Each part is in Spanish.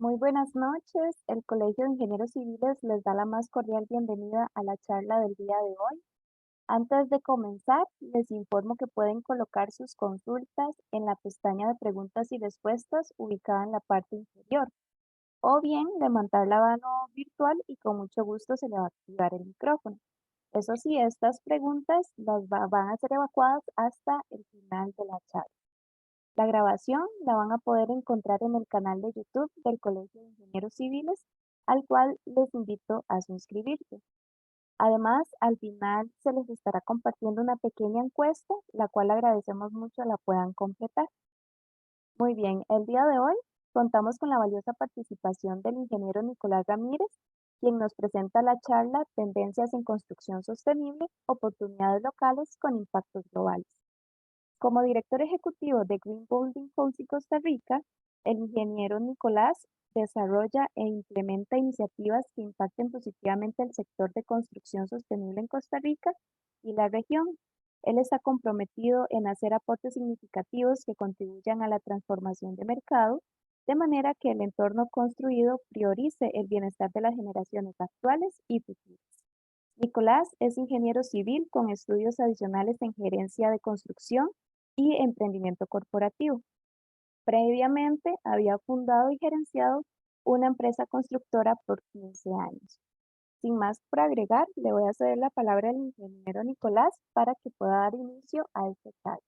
Muy buenas noches. El Colegio de Ingenieros Civiles les da la más cordial bienvenida a la charla del día de hoy. Antes de comenzar, les informo que pueden colocar sus consultas en la pestaña de preguntas y respuestas ubicada en la parte inferior, o bien levantar la mano virtual y con mucho gusto se le va a activar el micrófono. Eso sí, estas preguntas van a ser evacuadas hasta el final de la charla. La grabación la van a poder encontrar en el canal de YouTube del Colegio de Ingenieros Civiles, al cual les invito a suscribirse. Además, al final se les estará compartiendo una pequeña encuesta, la cual agradecemos mucho la puedan completar. Muy bien, el día de hoy contamos con la valiosa participación del ingeniero Nicolás Ramírez, quien nos presenta la charla Tendencias en Construcción Sostenible, Oportunidades Locales con Impactos Globales. Como director ejecutivo de Green Building Council Costa Rica, el ingeniero Nicolás desarrolla e implementa iniciativas que impacten positivamente el sector de construcción sostenible en Costa Rica y la región. Él está comprometido en hacer aportes significativos que contribuyan a la transformación de mercado, de manera que el entorno construido priorice el bienestar de las generaciones actuales y futuras. Nicolás es ingeniero civil con estudios adicionales en gerencia de construcción y emprendimiento corporativo. Previamente había fundado y gerenciado una empresa constructora por 15 años. Sin más por agregar, le voy a ceder la palabra al ingeniero Nicolás para que pueda dar inicio a este taller.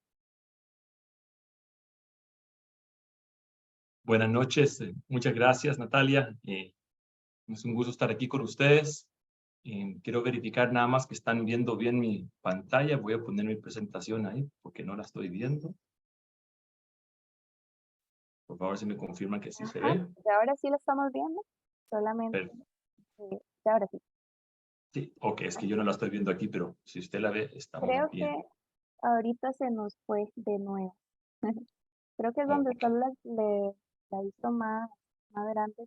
Buenas noches, muchas gracias Natalia. Es un gusto estar aquí con ustedes. Quiero verificar nada más que están viendo bien mi pantalla. Voy a poner mi presentación ahí porque no la estoy viendo. Por favor, si me confirman que sí se Ajá, ve. y ahora sí lo estamos viendo, solamente, Pero, ya ahora sí. sí, ok, es que yo no la estoy viendo aquí, pero si usted la ve, estamos Creo que bien. ahorita se nos fue de nuevo. Creo que es donde Ok. solo la hizo más grande,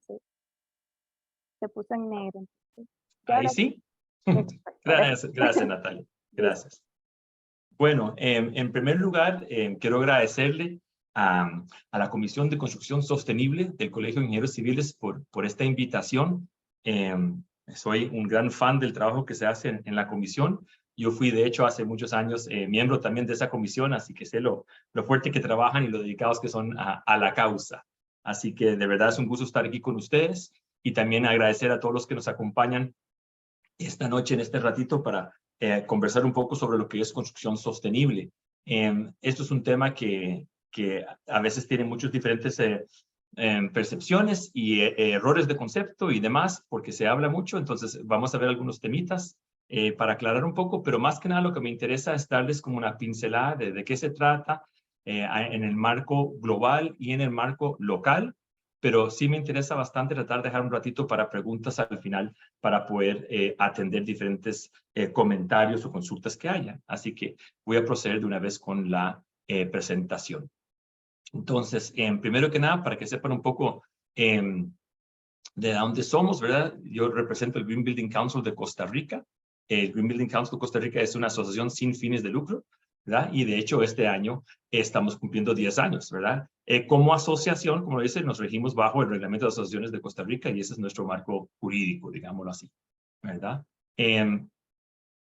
se puso en negro. Entonces, ya Ahí ahora sí, sí. exacto, ahora sí. Gracias, gracias Natalia. Listo. Gracias. Bueno, en primer lugar, quiero agradecerle a la Comisión de Construcción Sostenible del Colegio de Ingenieros Civiles por esta invitación. Soy un gran fan del trabajo que se hace en la comisión. Yo fui, de hecho, hace muchos años miembro también de esa comisión, así que sé lo fuerte que trabajan y lo dedicados que son a la causa. Así que de verdad es un gusto estar aquí con ustedes y también agradecer a todos los que nos acompañan esta noche en este ratito para conversar un poco sobre lo que es construcción sostenible. Esto es un tema que a veces tiene muchos diferentes percepciones y errores de concepto y demás, porque se habla mucho, entonces vamos a ver algunos temitas para aclarar un poco, pero más que nada lo que me interesa es darles como una pincelada de qué se trata en el marco global y en el marco local, pero sí me interesa bastante tratar de dejar un ratito para preguntas al final para poder atender diferentes comentarios o consultas que haya. Así que voy a proceder de una vez con la presentación. Entonces, primero que nada, para que sepan un poco de dónde somos, ¿verdad? Yo represento el Green Building Council de Costa Rica. El Green Building Council de Costa Rica es una asociación sin fines de lucro, ¿verdad? Y de hecho este año estamos cumpliendo 10 años, ¿verdad? Como asociación, como lo dice, nos regimos bajo el Reglamento de Asociaciones de Costa Rica y ese es nuestro marco jurídico, digámoslo así, ¿verdad?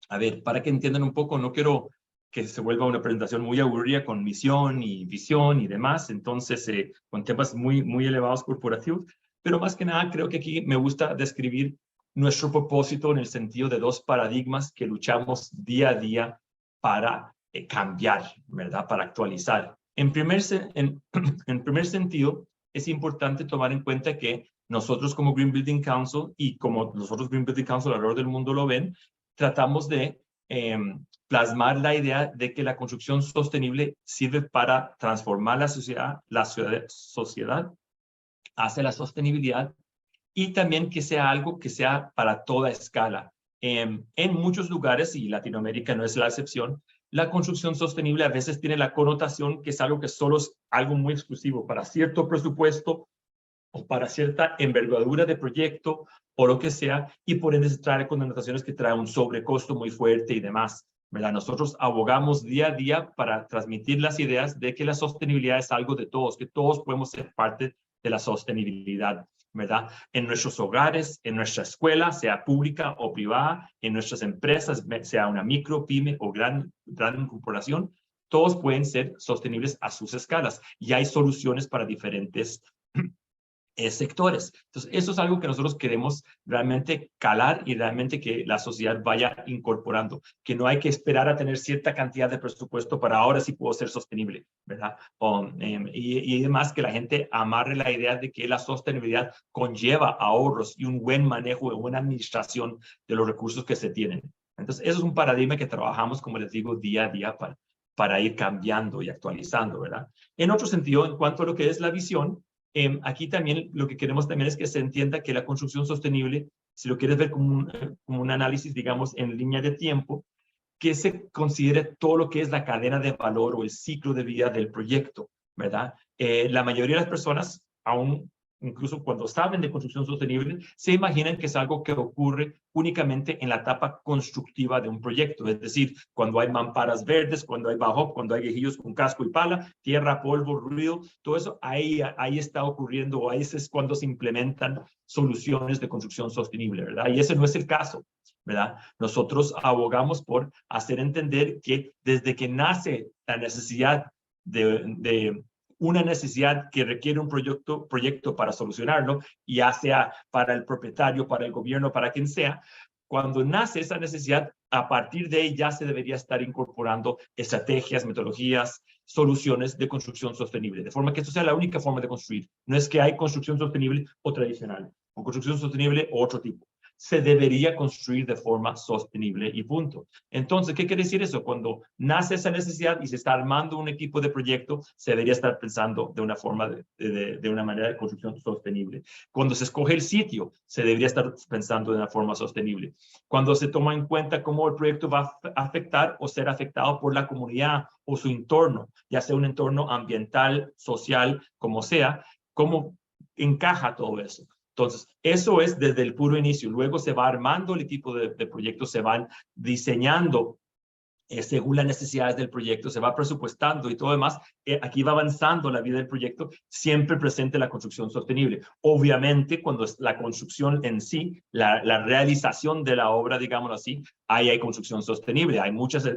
A ver, para que entiendan un poco, no quiero que se vuelva una presentación muy aburrida con misión y visión y demás, entonces con temas muy elevados corporativos, pero más que nada creo que aquí me gusta describir nuestro propósito en el sentido de dos paradigmas que luchamos día a día para cambiar, ¿verdad? Para actualizar. En primer sentido, es importante tomar en cuenta que nosotros como Green Building Council y como los otros Green Building Council alrededor del mundo lo ven, tratamos de plasmar la idea de que la construcción sostenible sirve para transformar la sociedad hacia la sostenibilidad y también que sea algo que sea para toda escala. En muchos lugares, y Latinoamérica no es la excepción, la construcción sostenible a veces tiene la connotación que es algo que solo es algo muy exclusivo para cierto presupuesto o para cierta envergadura de proyecto o lo que sea, y por ende se trae connotaciones que trae un sobrecosto muy fuerte y demás, ¿verdad? Nosotros abogamos día a día para transmitir las ideas de que la sostenibilidad es algo de todos, que todos podemos ser parte de la sostenibilidad. ¿verdad? En nuestros hogares, en nuestra escuela, sea pública o privada, en nuestras empresas, sea una micro, pyme o gran corporación, todos pueden ser sostenibles a sus escalas y hay soluciones para diferentes sectores. Entonces, eso es algo que nosotros queremos realmente calar y realmente que la sociedad vaya incorporando, que no hay que esperar a tener cierta cantidad de presupuesto para ahora sí puedo ser sostenible, ¿verdad? Y además que la gente amarre la idea de que la sostenibilidad conlleva ahorros y un buen manejo y buena administración de los recursos que se tienen. Entonces, eso es un paradigma que trabajamos, como les digo, día a día para ir cambiando y actualizando, ¿verdad? En otro sentido, en cuanto a lo que es la visión, aquí también lo que queremos también es que se entienda que la construcción sostenible, si lo quieres ver como un análisis, digamos, en línea de tiempo, que se considere todo lo que es la cadena de valor o el ciclo de vida del proyecto, ¿verdad? La mayoría de las personas, aún incluso cuando saben de construcción sostenible, se imaginan que es algo que ocurre únicamente en la etapa constructiva de un proyecto, es decir, cuando hay mamparas verdes, cuando hay bajo, cuando hay viejillos con casco y pala, tierra, polvo, ruido, todo eso ahí está ocurriendo, o ahí es cuando se implementan soluciones de construcción sostenible, ¿verdad? Y ese no es el caso, ¿verdad? Nosotros abogamos por hacer entender que desde que nace la necesidad de una necesidad que requiere un proyecto para solucionarlo, ya sea para el propietario, para el gobierno, para quien sea, cuando nace esa necesidad, a partir de ahí ya se debería estar incorporando estrategias, metodologías, soluciones de construcción sostenible, de forma que esto sea la única forma de construir. No es que hay construcción sostenible o tradicional, o construcción sostenible o otro tipo. Se debería construir de forma sostenible y punto. Entonces, ¿qué quiere decir eso? Cuando nace esa necesidad y se está armando un equipo de proyecto, se debería estar pensando de una forma, de una manera de construcción sostenible. Cuando se escoge el sitio, se debería estar pensando de una forma sostenible. Cuando se toma en cuenta cómo el proyecto va a afectar o ser afectado por la comunidad o su entorno, ya sea un entorno ambiental, social, como sea, cómo encaja todo eso. Entonces, eso es desde el puro inicio. Luego se va armando el equipo de proyectos, se van diseñando según las necesidades del proyecto, se va presupuestando y todo demás. Aquí va avanzando la vida del proyecto, siempre presente la construcción sostenible. Obviamente, cuando es la construcción en sí, la realización de la obra, digámoslo así, ahí hay construcción sostenible, hay muchos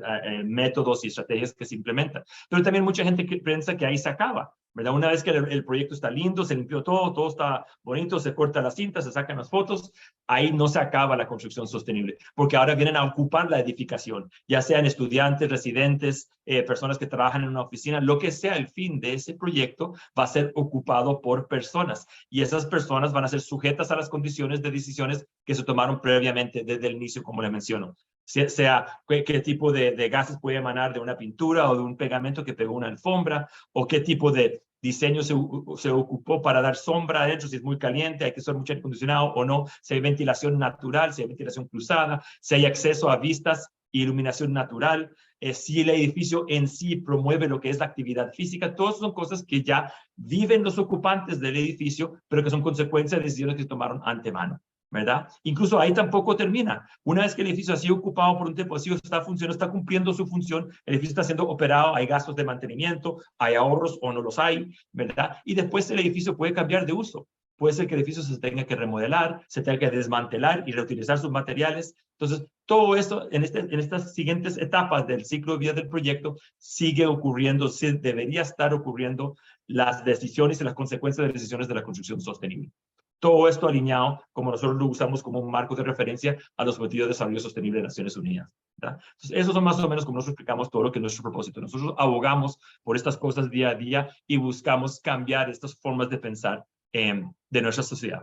métodos y estrategias que se implementan. Pero también mucha gente que piensa que ahí se acaba, ¿verdad? Una vez que el proyecto está lindo, se limpió todo está bonito, se corta la cinta, se sacan las fotos, ahí no se acaba la construcción sostenible, porque ahora vienen a ocupar la edificación, ya sean estudiantes, residentes, personas que trabajan en una oficina, lo que sea el fin de ese proyecto va a ser ocupado por personas y esas personas van a ser sujetas a las condiciones de decisiones que se tomaron previamente desde el inicio, como le menciono. Sea qué tipo de gases puede emanar de una pintura o de un pegamento que pegó una alfombra, o qué tipo de diseño se ocupó para dar sombra adentro, si es muy caliente, hay que usar mucho aire acondicionado o no, si hay ventilación natural, si hay ventilación cruzada, si hay acceso a vistas e iluminación natural, si el edificio en sí promueve lo que es la actividad física. Todas son cosas que ya viven los ocupantes del edificio, pero que son consecuencia de decisiones que se tomaron antemano, ¿verdad? Incluso ahí tampoco termina. Una vez que el edificio ha sido ocupado por un tiempo, ha sido, está funcionando, está cumpliendo su función, el edificio está siendo operado, hay gastos de mantenimiento, hay ahorros o no los hay, ¿verdad? Y después el edificio puede cambiar de uso. Puede ser que el edificio se tenga que remodelar, se tenga que desmantelar y reutilizar sus materiales. Entonces, todo esto en estas siguientes etapas del ciclo de vida del proyecto sigue ocurriendo, debería estar ocurriendo las decisiones y las consecuencias de las decisiones de la construcción sostenible. Todo esto alineado, como nosotros lo usamos como un marco de referencia a los Objetivos de Desarrollo Sostenible de Naciones Unidas, ¿verdad? Entonces, esos son más o menos como nosotros explicamos todo lo que es nuestro propósito. Nosotros abogamos por estas cosas día a día y buscamos cambiar estas formas de pensar de nuestra sociedad.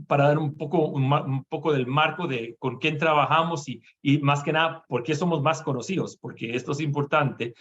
Para dar un poco del marco de con quién trabajamos y más que nada, por qué somos más conocidos, porque esto es importante.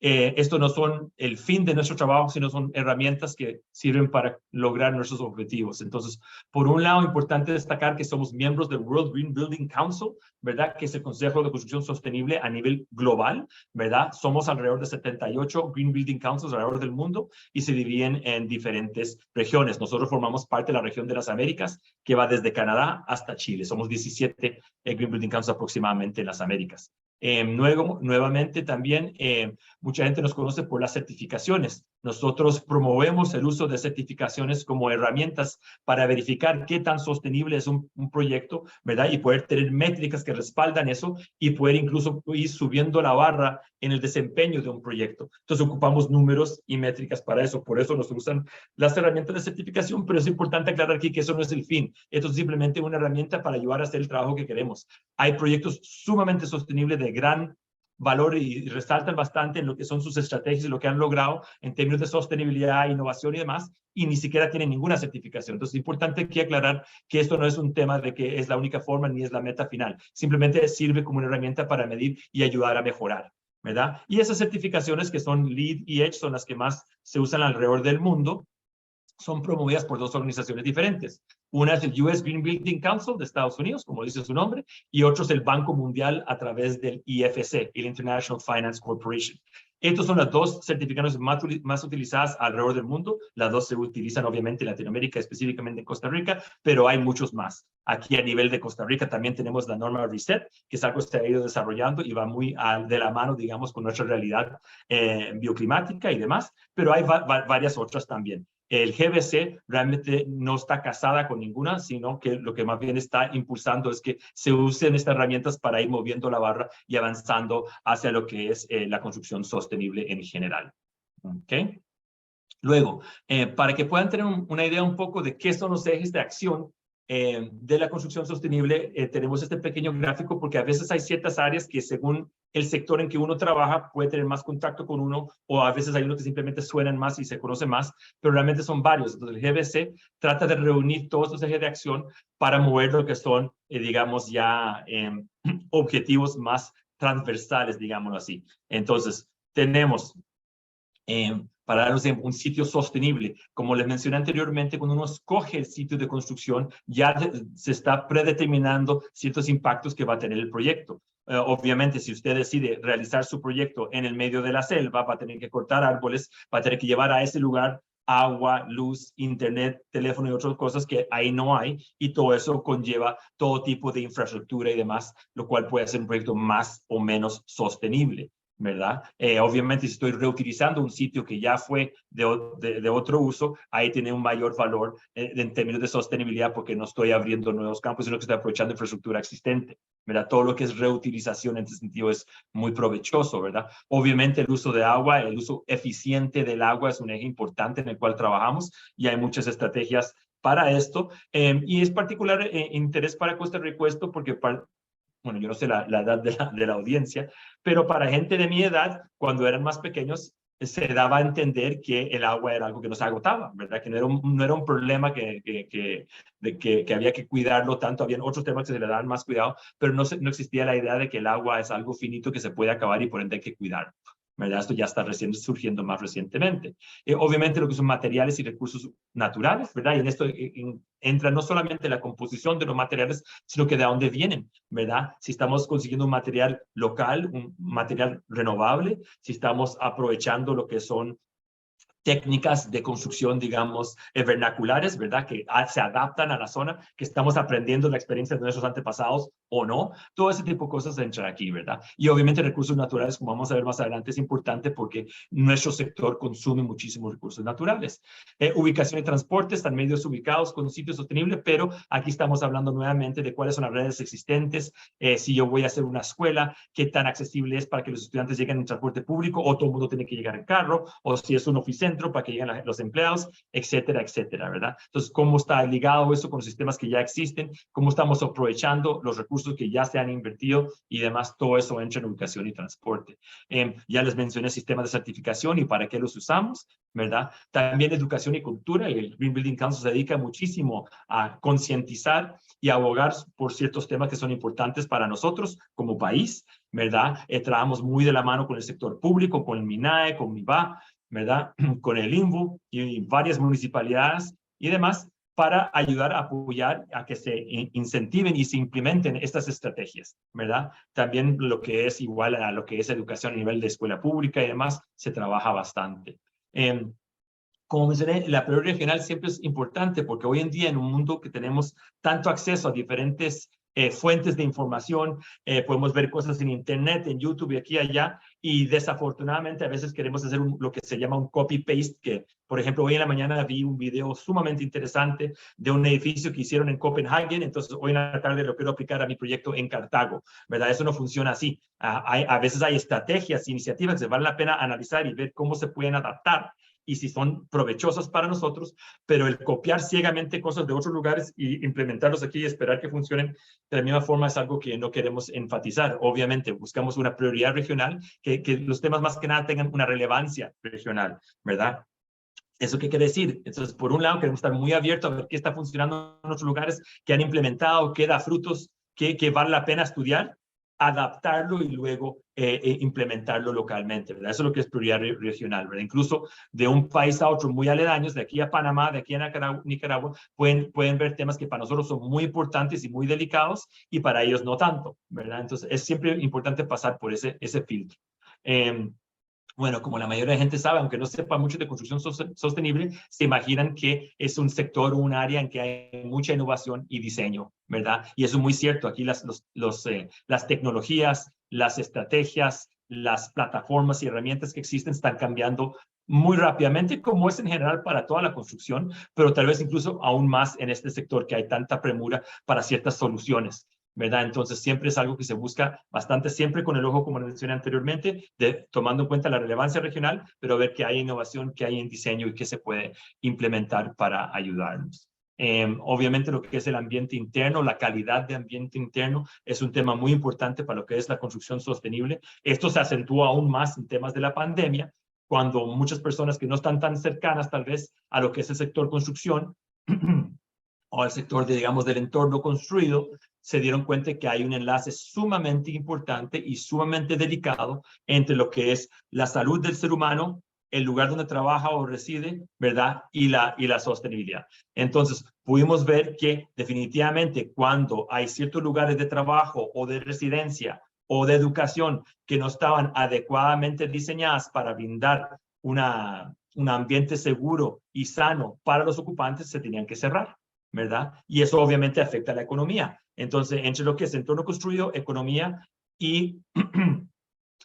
Esto no son el fin de nuestro trabajo, sino son herramientas que sirven para lograr nuestros objetivos. Entonces, por un lado, importante destacar que somos miembros del World Green Building Council, ¿verdad? Que es el Consejo de Construcción Sostenible a nivel global, ¿verdad? Somos alrededor de 78 Green Building Councils alrededor del mundo y se dividen en diferentes regiones. Nosotros formamos parte de la región de las Américas, que va desde Canadá hasta Chile. Somos 17 Green Building Councils aproximadamente en las Américas. Nuevamente también mucha gente nos conoce por las certificaciones Nosotros promovemos el uso de certificaciones como herramientas para verificar qué tan sostenible es un proyecto, ¿verdad? Y poder tener métricas que respaldan eso y poder incluso ir subiendo la barra en el desempeño de un proyecto. Entonces ocupamos números y métricas para eso. Por eso nos usan las herramientas de certificación, pero es importante aclarar aquí que eso no es el fin. Esto es simplemente una herramienta para ayudar a hacer el trabajo que queremos. Hay proyectos sumamente sostenibles de gran valor y resaltan bastante en lo que son sus estrategias y lo que han logrado en términos de sostenibilidad, innovación y demás, y ni siquiera tienen ninguna certificación. Entonces es importante aquí aclarar que esto no es un tema de que es la única forma ni es la meta final. Simplemente sirve como una herramienta para medir y ayudar a mejorar, ¿verdad? Y esas certificaciones que son LEED y EDGE son las que más se usan alrededor del mundo. Son promovidas por dos organizaciones diferentes. Una es el US Green Building Council de Estados Unidos, como dice su nombre, y otro es el Banco Mundial a través del IFC, el International Finance Corporation. Estas son las dos certificaciones más utilizadas alrededor del mundo. Las dos se utilizan obviamente en Latinoamérica, específicamente en Costa Rica, pero hay muchos más. Aquí a nivel de Costa Rica también tenemos la norma RESET, que es algo que se ha ido desarrollando y va muy de la mano, digamos, con nuestra realidad bioclimática y demás, pero hay varias otras también. El GBC realmente no está casada con ninguna, sino que lo que más bien está impulsando es que se usen estas herramientas para ir moviendo la barra y avanzando hacia lo que es la construcción sostenible en general. ¿Okay? Luego, para que puedan tener una idea un poco de qué son los ejes de acción de la construcción sostenible, tenemos este pequeño gráfico porque a veces hay ciertas áreas que según el sector en que uno trabaja puede tener más contacto con uno, o a veces hay unos que simplemente suenan más y se conocen más, pero realmente son varios. Entonces el GBC trata de reunir todos los ejes de acción para mover lo que son, digamos, ya objetivos más transversales, digámoslo así. Entonces, tenemos para darnos un sitio sostenible. Como les mencioné anteriormente, cuando uno escoge el sitio de construcción, ya se está predeterminando ciertos impactos que va a tener el proyecto. Obviamente, si usted decide realizar su proyecto en el medio de la selva, va a tener que cortar árboles, va a tener que llevar a ese lugar agua, luz, internet, teléfono y otras cosas que ahí no hay, y todo eso conlleva todo tipo de infraestructura y demás, lo cual puede hacer un proyecto más o menos sostenible, ¿verdad? Obviamente, si estoy reutilizando un sitio que ya fue de otro uso, ahí tiene un mayor valor en términos de sostenibilidad porque no estoy abriendo nuevos campos, sino que estoy aprovechando infraestructura existente, ¿verdad? Todo lo que es reutilización en ese sentido es muy provechoso, ¿verdad? Obviamente, el uso de agua, el uso eficiente del agua es un eje importante en el cual trabajamos y hay muchas estrategias para esto. Y es particular interés para Costa Rica esto porque bueno, yo no sé la edad de la audiencia, pero para gente de mi edad, cuando eran más pequeños, se daba a entender que el agua era algo que no se agotaba, ¿verdad? Que no era un problema que había que cuidarlo tanto. Habían otros temas que se le daban más cuidado, pero no existía la idea de que el agua es algo finito que se puede acabar y por ende hay que cuidarlo, ¿verdad? Esto ya está surgiendo más recientemente. Obviamente lo que son materiales y recursos naturales, ¿verdad? Y en esto entra no solamente la composición de los materiales, sino que de dónde vienen, ¿verdad? Si estamos consiguiendo un material local, un material renovable, si estamos aprovechando lo que son técnicas de construcción, digamos, vernaculares, ¿verdad? Que se adaptan a la zona, que estamos aprendiendo la experiencia de nuestros antepasados o no. Todo ese tipo de cosas entran aquí, ¿verdad? Y obviamente recursos naturales, como vamos a ver más adelante, es importante porque nuestro sector consume muchísimos recursos naturales. Ubicación y transporte, están medios ubicados con un sitio sostenible, pero aquí estamos hablando nuevamente de cuáles son las redes existentes, si yo voy a hacer una escuela, qué tan accesible es para que los estudiantes lleguen en transporte público, o todo el mundo tiene que llegar en carro, o si es un oficentro para que lleguen los empleados, etcétera, etcétera, ¿verdad? Entonces, ¿cómo está ligado eso con los sistemas que ya existen? ¿Cómo estamos aprovechando los recursos que ya se han invertido y demás? Todo eso entra en ubicación y transporte. Ya les mencioné sistemas de certificación y para qué los usamos, ¿verdad? También educación y cultura. El Green Building Council se dedica muchísimo a concientizar y abogar por ciertos temas que son importantes para nosotros como país, ¿verdad? Trabajamos muy de la mano con el sector público, con el MINAE, con MIBA, ¿verdad? Con el INVU y varias municipalidades y demás para ayudar a apoyar a que se incentiven y se implementen estas estrategias, ¿verdad? También lo que es igual a lo que es educación a nivel de escuela pública y demás, se trabaja bastante. Como mencioné, la prioridad regional siempre es importante porque hoy en día en un mundo que tenemos tanto acceso a diferentes fuentes de información, podemos ver cosas en internet, en YouTube y aquí y allá, y desafortunadamente a veces queremos hacer lo que se llama un copy-paste, que por ejemplo hoy en la mañana vi un video sumamente interesante de un edificio que hicieron en Copenhague, entonces hoy en la tarde lo quiero aplicar a mi proyecto en Cartago, ¿verdad? Eso no funciona así. A veces hay estrategias, iniciativas que vale la pena analizar y ver cómo se pueden adaptar y si son provechosas para nosotros, pero el copiar ciegamente cosas de otros lugares y implementarlos aquí y esperar que funcionen de la misma forma es algo que no queremos enfatizar. Obviamente, buscamos una prioridad regional, que los temas más que nada tengan una relevancia regional, ¿verdad? ¿Eso qué quiere decir? Entonces, por un lado, queremos estar muy abiertos a ver qué está funcionando en otros lugares, qué han implementado, qué da frutos, qué vale la pena estudiar, adaptarlo y luego implementarlo localmente, ¿verdad? Eso es lo que es prioridad regional, ¿verdad? Incluso de un país a otro muy aledaños, de aquí a Panamá, de aquí a Nicaragua, pueden ver temas que para nosotros son muy importantes y muy delicados y para ellos no tanto, ¿verdad? Entonces, es siempre importante pasar por ese filtro. Bueno, como la mayoría de gente sabe, aunque no sepa mucho de construcción sostenible, se imaginan que es un sector o un área en que hay mucha innovación y diseño, ¿verdad? Y eso es muy cierto. Aquí las tecnologías, las estrategias, las plataformas y herramientas que existen están cambiando muy rápidamente, como es en general para toda la construcción, pero tal vez incluso aún más en este sector que hay tanta premura para ciertas soluciones, ¿verdad? Entonces siempre es algo que se busca bastante, siempre con el ojo, como mencioné anteriormente, tomando en cuenta la relevancia regional, pero ver qué hay innovación, qué hay en diseño y qué se puede implementar para ayudarnos. Obviamente lo que es el ambiente interno, la calidad de ambiente interno es un tema muy importante para lo que es la construcción sostenible. Esto se acentúa aún más en temas de la pandemia, cuando muchas personas que no están tan cercanas tal vez a lo que es el sector construcción o al sector, digamos, del entorno construido, se dieron cuenta que hay un enlace sumamente importante y sumamente delicado entre lo que es la salud del ser humano, el lugar donde trabaja o reside, ¿verdad? Y la sostenibilidad. Entonces, pudimos ver que definitivamente cuando hay ciertos lugares de trabajo o de residencia o de educación que no estaban adecuadamente diseñadas para brindar un ambiente seguro y sano para los ocupantes, se tenían que cerrar, ¿verdad? Y eso obviamente afecta a la economía. Entonces, entre lo que es entorno construido, economía y,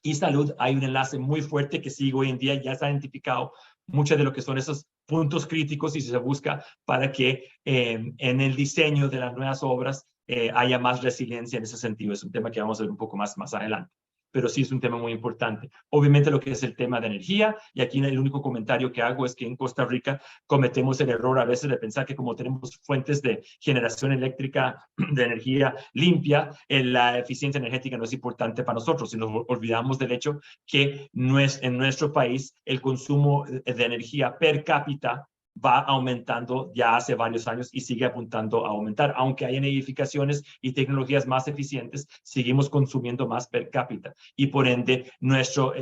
y salud, hay un enlace muy fuerte que sigue hoy en día, ya se ha identificado muchos de lo que son esos puntos críticos y se busca para que en el diseño de las nuevas obras haya más resiliencia en ese sentido. Es un tema que vamos a ver un poco más adelante, pero sí es un tema muy importante. Obviamente lo que es el tema de energía, y aquí el único comentario que hago es que en Costa Rica cometemos el error a veces de pensar que como tenemos fuentes de generación eléctrica de energía limpia, la eficiencia energética no es importante para nosotros, si nos olvidamos del hecho que en nuestro país el consumo de energía per cápita va aumentando ya hace varios años y sigue apuntando a aumentar. Aunque hay en edificaciones y tecnologías más eficientes, seguimos consumiendo más per cápita y por ende nuestra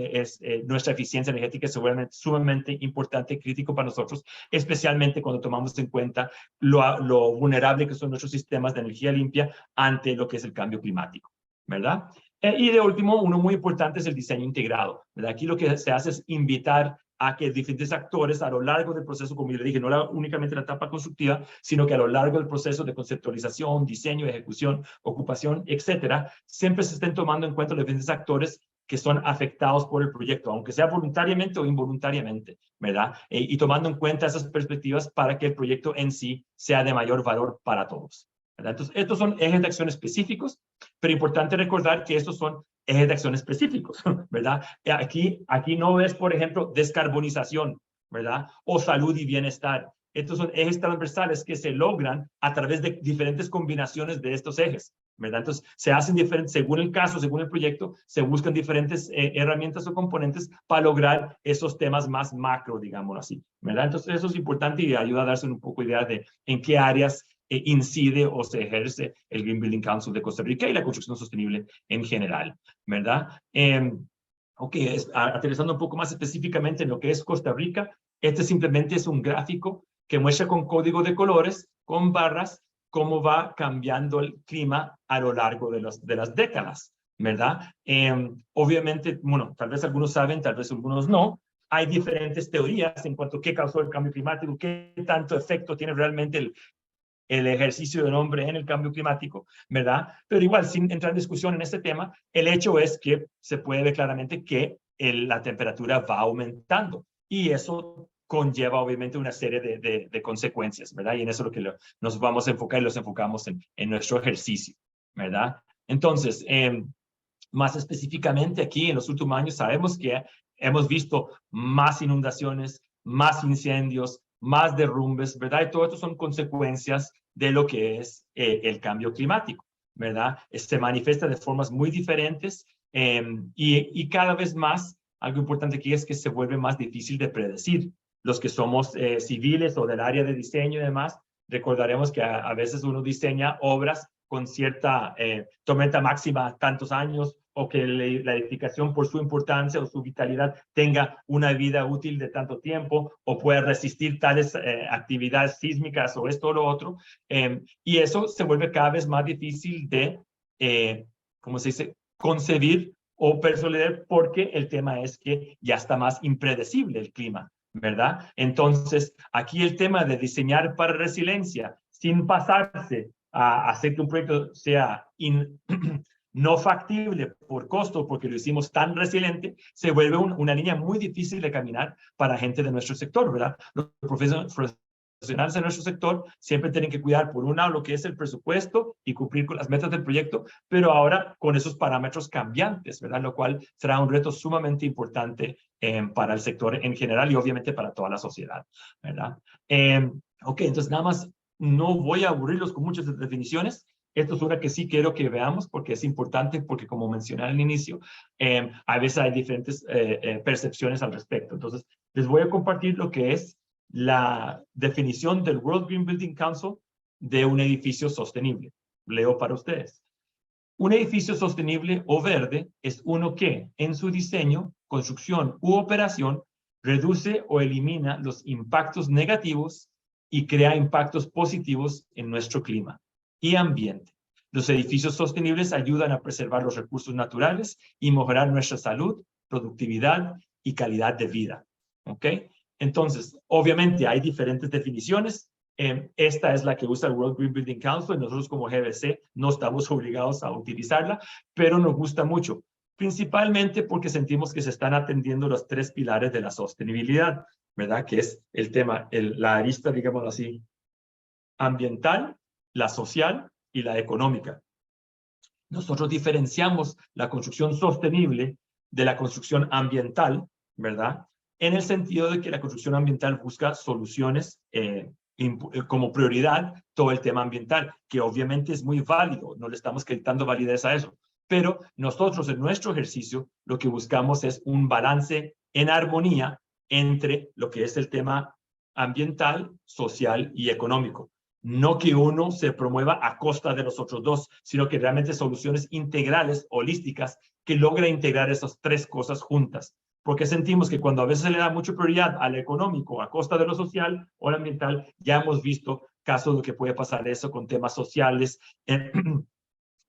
eficiencia energética es sumamente importante y crítico para nosotros, especialmente cuando tomamos en cuenta lo vulnerable que son nuestros sistemas de energía limpia ante lo que es el cambio climático, ¿verdad? Y de último, uno muy importante es el diseño integrado, ¿verdad? Aquí lo que se hace es invitar a que diferentes actores a lo largo del proceso, como yo le dije, no únicamente la etapa constructiva, sino que a lo largo del proceso de conceptualización, diseño, ejecución, ocupación, etcétera, siempre se estén tomando en cuenta los diferentes actores que son afectados por el proyecto, aunque sea voluntariamente o involuntariamente, ¿verdad? Y tomando en cuenta esas perspectivas para que el proyecto en sí sea de mayor valor para todos, ¿verdad? Entonces, estos son ejes de acción específicos, pero importante recordar que estos son ejes de acción específicos, ¿verdad? Aquí no es, por ejemplo, descarbonización, ¿verdad? O salud y bienestar. Estos son ejes transversales que se logran a través de diferentes combinaciones de estos ejes, ¿verdad? Entonces, se hacen diferentes, según el caso, según el proyecto, se buscan diferentes herramientas o componentes para lograr esos temas más macro, digámoslo así, ¿verdad? Entonces, eso es importante y ayuda a darse un poco idea de en qué áreas incide o se ejerce el Green Building Council de Costa Rica y la construcción sostenible en general, ¿verdad? Ok, aterrizando un poco más específicamente en lo que es Costa Rica, este simplemente es un gráfico que muestra con código de colores, con barras, cómo va cambiando el clima a lo largo de las décadas, ¿verdad? Obviamente, bueno, tal vez algunos saben, tal vez algunos no, hay diferentes teorías en cuanto a qué causó el cambio climático, qué tanto efecto tiene realmente el ejercicio del hombre en el cambio climático, ¿verdad? Pero igual, sin entrar en discusión en este tema, el hecho es que se puede ver claramente que la temperatura va aumentando y eso conlleva obviamente una serie de consecuencias, ¿verdad? Y en eso es lo que nos vamos a enfocar y los enfocamos en nuestro ejercicio, ¿verdad? Entonces, más específicamente aquí en los últimos años sabemos que hemos visto más inundaciones, más incendios, más derrumbes, ¿verdad? Y todo esto son consecuencias de lo que es el cambio climático, ¿verdad? Se manifiesta de formas muy diferentes y cada vez más, algo importante aquí es que se vuelve más difícil de predecir. Los que somos civiles o del área de diseño y demás, recordaremos que a veces uno diseña obras con cierta tormenta máxima tantos años o que la edificación por su importancia o su vitalidad tenga una vida útil de tanto tiempo o pueda resistir tales actividades sísmicas o esto o lo otro. Y eso se vuelve cada vez más difícil de, ¿cómo se dice?, concebir o persuadir porque el tema es que ya está más impredecible el clima, ¿verdad? Entonces, aquí el tema de diseñar para resiliencia sin pasarse a hacer que un proyecto sea no factible por costo, porque lo hicimos tan resiliente, se vuelve una línea muy difícil de caminar para gente de nuestro sector, ¿verdad? Los profesionales de nuestro sector siempre tienen que cuidar, por un lado, lo que es el presupuesto y cumplir con las metas del proyecto, pero ahora con esos parámetros cambiantes, ¿verdad? Lo cual será un reto sumamente importante para el sector en general y obviamente para toda la sociedad, ¿verdad? Ok, entonces nada más no voy a aburrirlos con muchas definiciones. Esto es una que sí quiero que veamos porque es importante, porque como mencioné al inicio, a veces hay diferentes percepciones al respecto. Entonces, les voy a compartir lo que es la definición del World Green Building Council de un edificio sostenible. Leo para ustedes. Un edificio sostenible o verde es uno que, en su diseño, construcción u operación, reduce o elimina los impactos negativos y crea impactos positivos en nuestro clima y ambiente. Los edificios sostenibles ayudan a preservar los recursos naturales y mejorar nuestra salud, productividad y calidad de vida. ¿Ok? Entonces, obviamente hay diferentes definiciones. Esta es la que usa el World Green Building Council y nosotros como GBC no estamos obligados a utilizarla, pero nos gusta mucho, principalmente porque sentimos que se están atendiendo los tres pilares de la sostenibilidad, ¿verdad? Que es el tema, la arista, digamos así, ambiental, la social y la económica. Nosotros diferenciamos la construcción sostenible de la construcción ambiental, ¿verdad? En el sentido de que la construcción ambiental busca soluciones como prioridad todo el tema ambiental, que obviamente es muy válido, no le estamos quitando validez a eso, pero nosotros en nuestro ejercicio lo que buscamos es un balance en armonía entre lo que es el tema ambiental, social y económico. No que uno se promueva a costa de los otros dos, sino que realmente soluciones integrales, holísticas, que logren integrar esas tres cosas juntas. Porque sentimos que cuando a veces se le da mucha prioridad al económico a costa de lo social o al ambiental, ya hemos visto casos de que puede pasar eso con temas sociales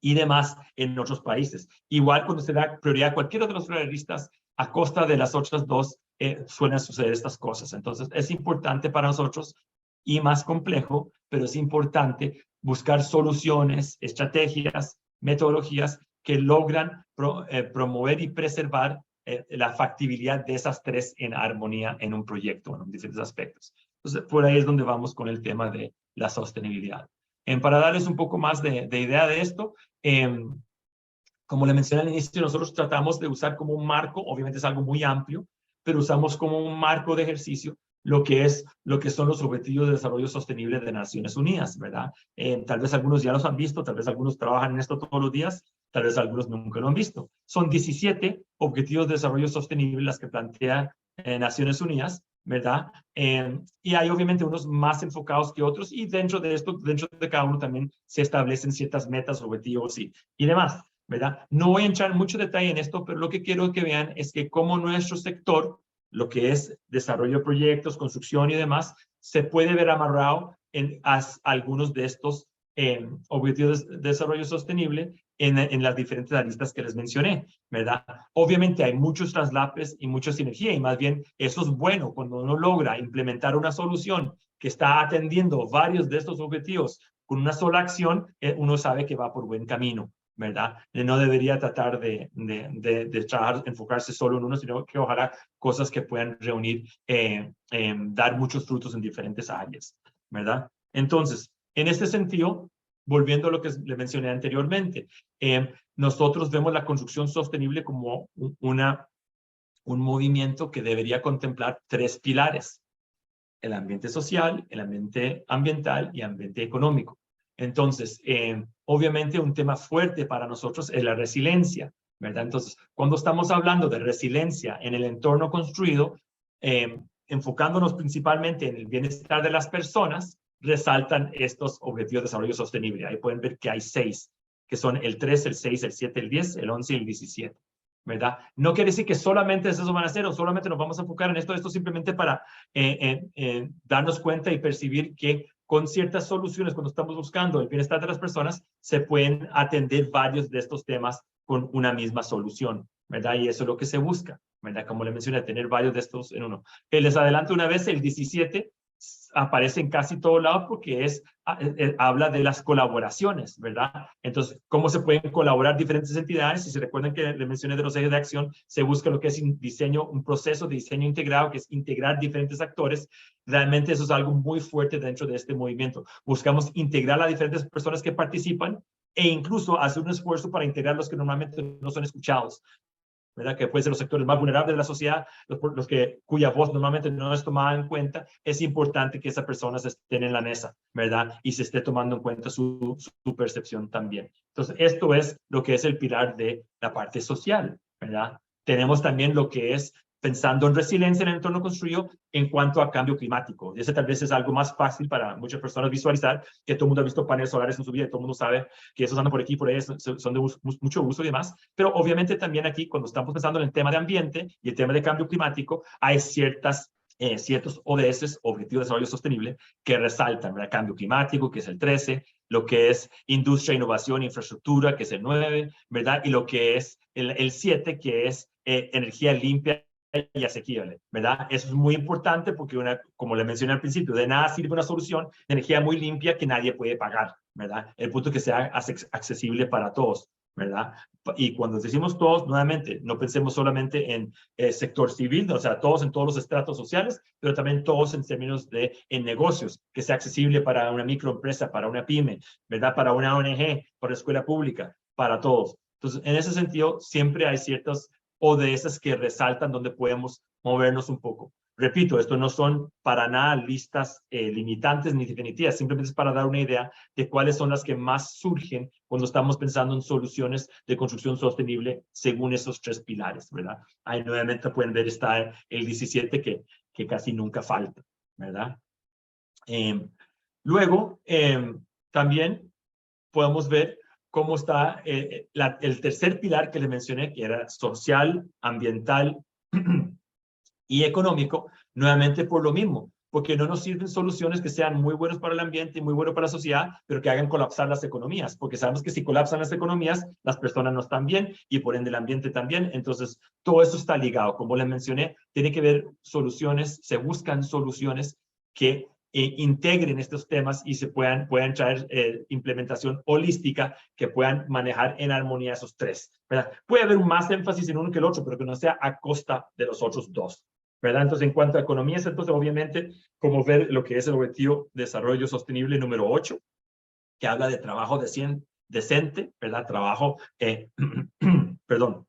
y demás en otros países. Igual cuando se da prioridad a cualquiera de los realistas a costa de las otras dos, suelen suceder estas cosas. Entonces es importante para nosotros y más complejo, pero es importante buscar soluciones, estrategias, metodologías que logran promover y preservar la factibilidad de esas tres en armonía en un proyecto, en diferentes aspectos. Entonces, por ahí es donde vamos con el tema de la sostenibilidad. Para darles un poco más de idea de esto, como le mencioné al inicio, nosotros tratamos de usar como un marco, obviamente es algo muy amplio, pero usamos como un marco de ejercicio lo que son los Objetivos de Desarrollo Sostenible de Naciones Unidas, ¿verdad? Tal vez algunos ya los han visto, tal vez algunos trabajan en esto todos los días, tal vez algunos nunca lo han visto. Son 17 Objetivos de Desarrollo Sostenible las que plantea Naciones Unidas, ¿verdad? Y hay obviamente unos más enfocados que otros y dentro de esto, dentro de cada uno también se establecen ciertas metas, objetivos y demás, ¿verdad? No voy a entrar en mucho detalle en esto, pero lo que quiero que vean es que como nuestro sector, lo que es desarrollo de proyectos, construcción y demás, se puede ver amarrado en algunos de estos objetivos de desarrollo sostenible en las diferentes aristas que les mencioné, ¿verdad? Obviamente hay muchos traslapes y mucha sinergia y más bien eso es bueno cuando uno logra implementar una solución que está atendiendo varios de estos objetivos con una sola acción, uno sabe que va por buen camino, ¿verdad? No debería tratar de trabajar, enfocarse solo en uno, sino que ojalá cosas que puedan reunir, dar muchos frutos en diferentes áreas, ¿verdad? Entonces, en este sentido, volviendo a lo que le mencioné anteriormente, nosotros vemos la construcción sostenible como un movimiento que debería contemplar 3 pilares: el ambiente social, el ambiente ambiental y ambiente económico. Entonces, obviamente un tema fuerte para nosotros es la resiliencia, ¿verdad? Entonces, cuando estamos hablando de resiliencia en el entorno construido, enfocándonos principalmente en el bienestar de las personas, resaltan estos objetivos de desarrollo sostenible. Ahí pueden ver que hay 6, que son el 3, el 6, el 7, el 10, el 11 y el 17. ¿Verdad? No quiere decir que solamente eso van a hacer o solamente nos vamos a enfocar en esto simplemente para darnos cuenta y percibir que con ciertas soluciones, cuando estamos buscando el bienestar de las personas, se pueden atender varios de estos temas con una misma solución, ¿verdad? Y eso es lo que se busca, ¿verdad? Como le mencioné, tener varios de estos en uno. Les adelanto una vez, el 17 aparece en casi todos lados porque habla de las colaboraciones, ¿verdad? Entonces, ¿cómo se pueden colaborar diferentes entidades? Si se recuerdan que le mencioné de los ejes de acción, se busca lo que es un proceso de diseño integrado, que es integrar diferentes actores. Realmente eso es algo muy fuerte dentro de este movimiento. Buscamos integrar a diferentes personas que participan e incluso hacer un esfuerzo para integrar los que normalmente no son escuchados, ¿verdad? Que pueden ser los sectores más vulnerables de la sociedad, cuya voz normalmente no es tomada en cuenta. Es importante que esas personas estén en la mesa, ¿verdad? Y se esté tomando en cuenta su percepción también. Entonces, esto es lo que es el pilar de la parte social, ¿verdad? Tenemos también lo que es pensando en resiliencia en el entorno construido en cuanto a cambio climático. Y ese tal vez es algo más fácil para muchas personas visualizar, que todo el mundo ha visto paneles solares en su vida y todo el mundo sabe que esos andan por aquí y por ahí, son de mucho uso y demás. Pero obviamente también aquí, cuando estamos pensando en el tema de ambiente y el tema de cambio climático, hay ciertos ODS, Objetivos de Desarrollo Sostenible, que resaltan, ¿verdad? Cambio climático, que es el 13, lo que es industria, innovación, infraestructura, que es el 9, ¿verdad? Y lo que es el 7, que es energía limpia y asequible, ¿verdad? Eso es muy importante porque, como le mencioné al principio, de nada sirve una solución de energía muy limpia que nadie puede pagar, ¿verdad? El punto es que sea accesible para todos, ¿verdad? Y cuando decimos todos, nuevamente, no pensemos solamente en sector civil, o sea, todos en todos los estratos sociales, pero también todos en términos de negocios, que sea accesible para una microempresa, para una pyme, ¿verdad? Para una ONG, para la escuela pública, para todos. Entonces, en ese sentido, siempre hay ciertos ODS que resaltan donde podemos movernos un poco. Repito, esto no son para nada listas limitantes ni definitivas, simplemente es para dar una idea de cuáles son las que más surgen cuando estamos pensando en soluciones de construcción sostenible según esos 3 pilares, ¿verdad? Ahí nuevamente pueden ver está el 17 que casi nunca falta, ¿verdad? Luego, también podemos ver cómo está el tercer pilar que le mencioné, que era social, ambiental y económico, nuevamente por lo mismo, porque no nos sirven soluciones que sean muy buenas para el ambiente y muy buenas para la sociedad, pero que hagan colapsar las economías, porque sabemos que si colapsan las economías, las personas no están bien y por ende el ambiente también. Entonces, todo eso está ligado. Como les mencioné, tiene que haber soluciones, se buscan soluciones que integren estos temas y se puedan traer implementación holística que puedan manejar en armonía esos 3, ¿verdad? Puede haber más énfasis en uno que el otro, pero que no sea a costa de los otros 2, ¿verdad? Entonces, en cuanto a economías, entonces, obviamente, como ver lo que es el objetivo de desarrollo sostenible número 8, que habla de trabajo decente, ¿verdad? Trabajo, perdón,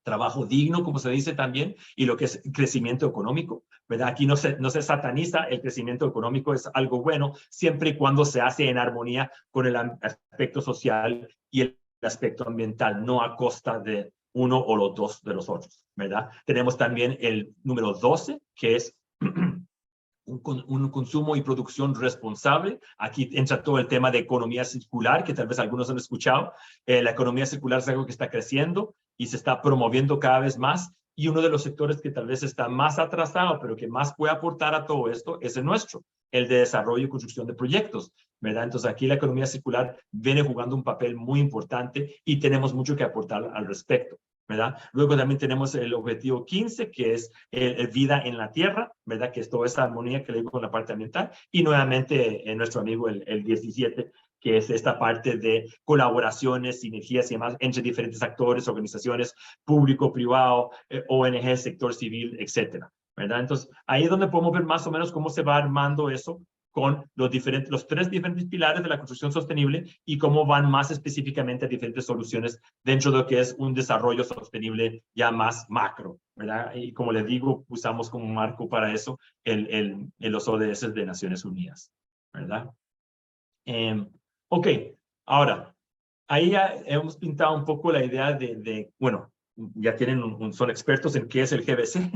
trabajo digno, como se dice también, y lo que es crecimiento económico, ¿verdad? Aquí no se sataniza, el crecimiento económico es algo bueno, siempre y cuando se hace en armonía con el aspecto social y el aspecto ambiental, no a costa de uno o los 2 de los otros, ¿verdad? Tenemos también el número 12, que es un consumo y producción responsable. Aquí entra todo el tema de economía circular, que tal vez algunos han escuchado. La economía circular es algo que está creciendo y se está promoviendo cada vez más. Y uno de los sectores que tal vez está más atrasado, pero que más puede aportar a todo esto, es el nuestro, el de desarrollo y construcción de proyectos, ¿verdad? Entonces aquí la economía circular viene jugando un papel muy importante y tenemos mucho que aportar al respecto, ¿verdad? Luego también tenemos el objetivo 15, que es el vida en la tierra, ¿verdad? Que es toda esa armonía que le digo con la parte ambiental. Y nuevamente nuestro amigo el 17, que es esta parte de colaboraciones, sinergias y demás entre diferentes actores, organizaciones, público, privado, ONG, sector civil, etcétera, ¿verdad? Entonces, ahí es donde podemos ver más o menos cómo se va armando eso con los tres diferentes pilares de la construcción sostenible y cómo van más específicamente a diferentes soluciones dentro de lo que es un desarrollo sostenible ya más macro, ¿verdad? Y como les digo, usamos como marco para eso los ODS de Naciones Unidas, ¿verdad? Ok, ahora, ahí ya hemos pintado un poco la idea bueno, ya tienen son expertos en qué es el GBC.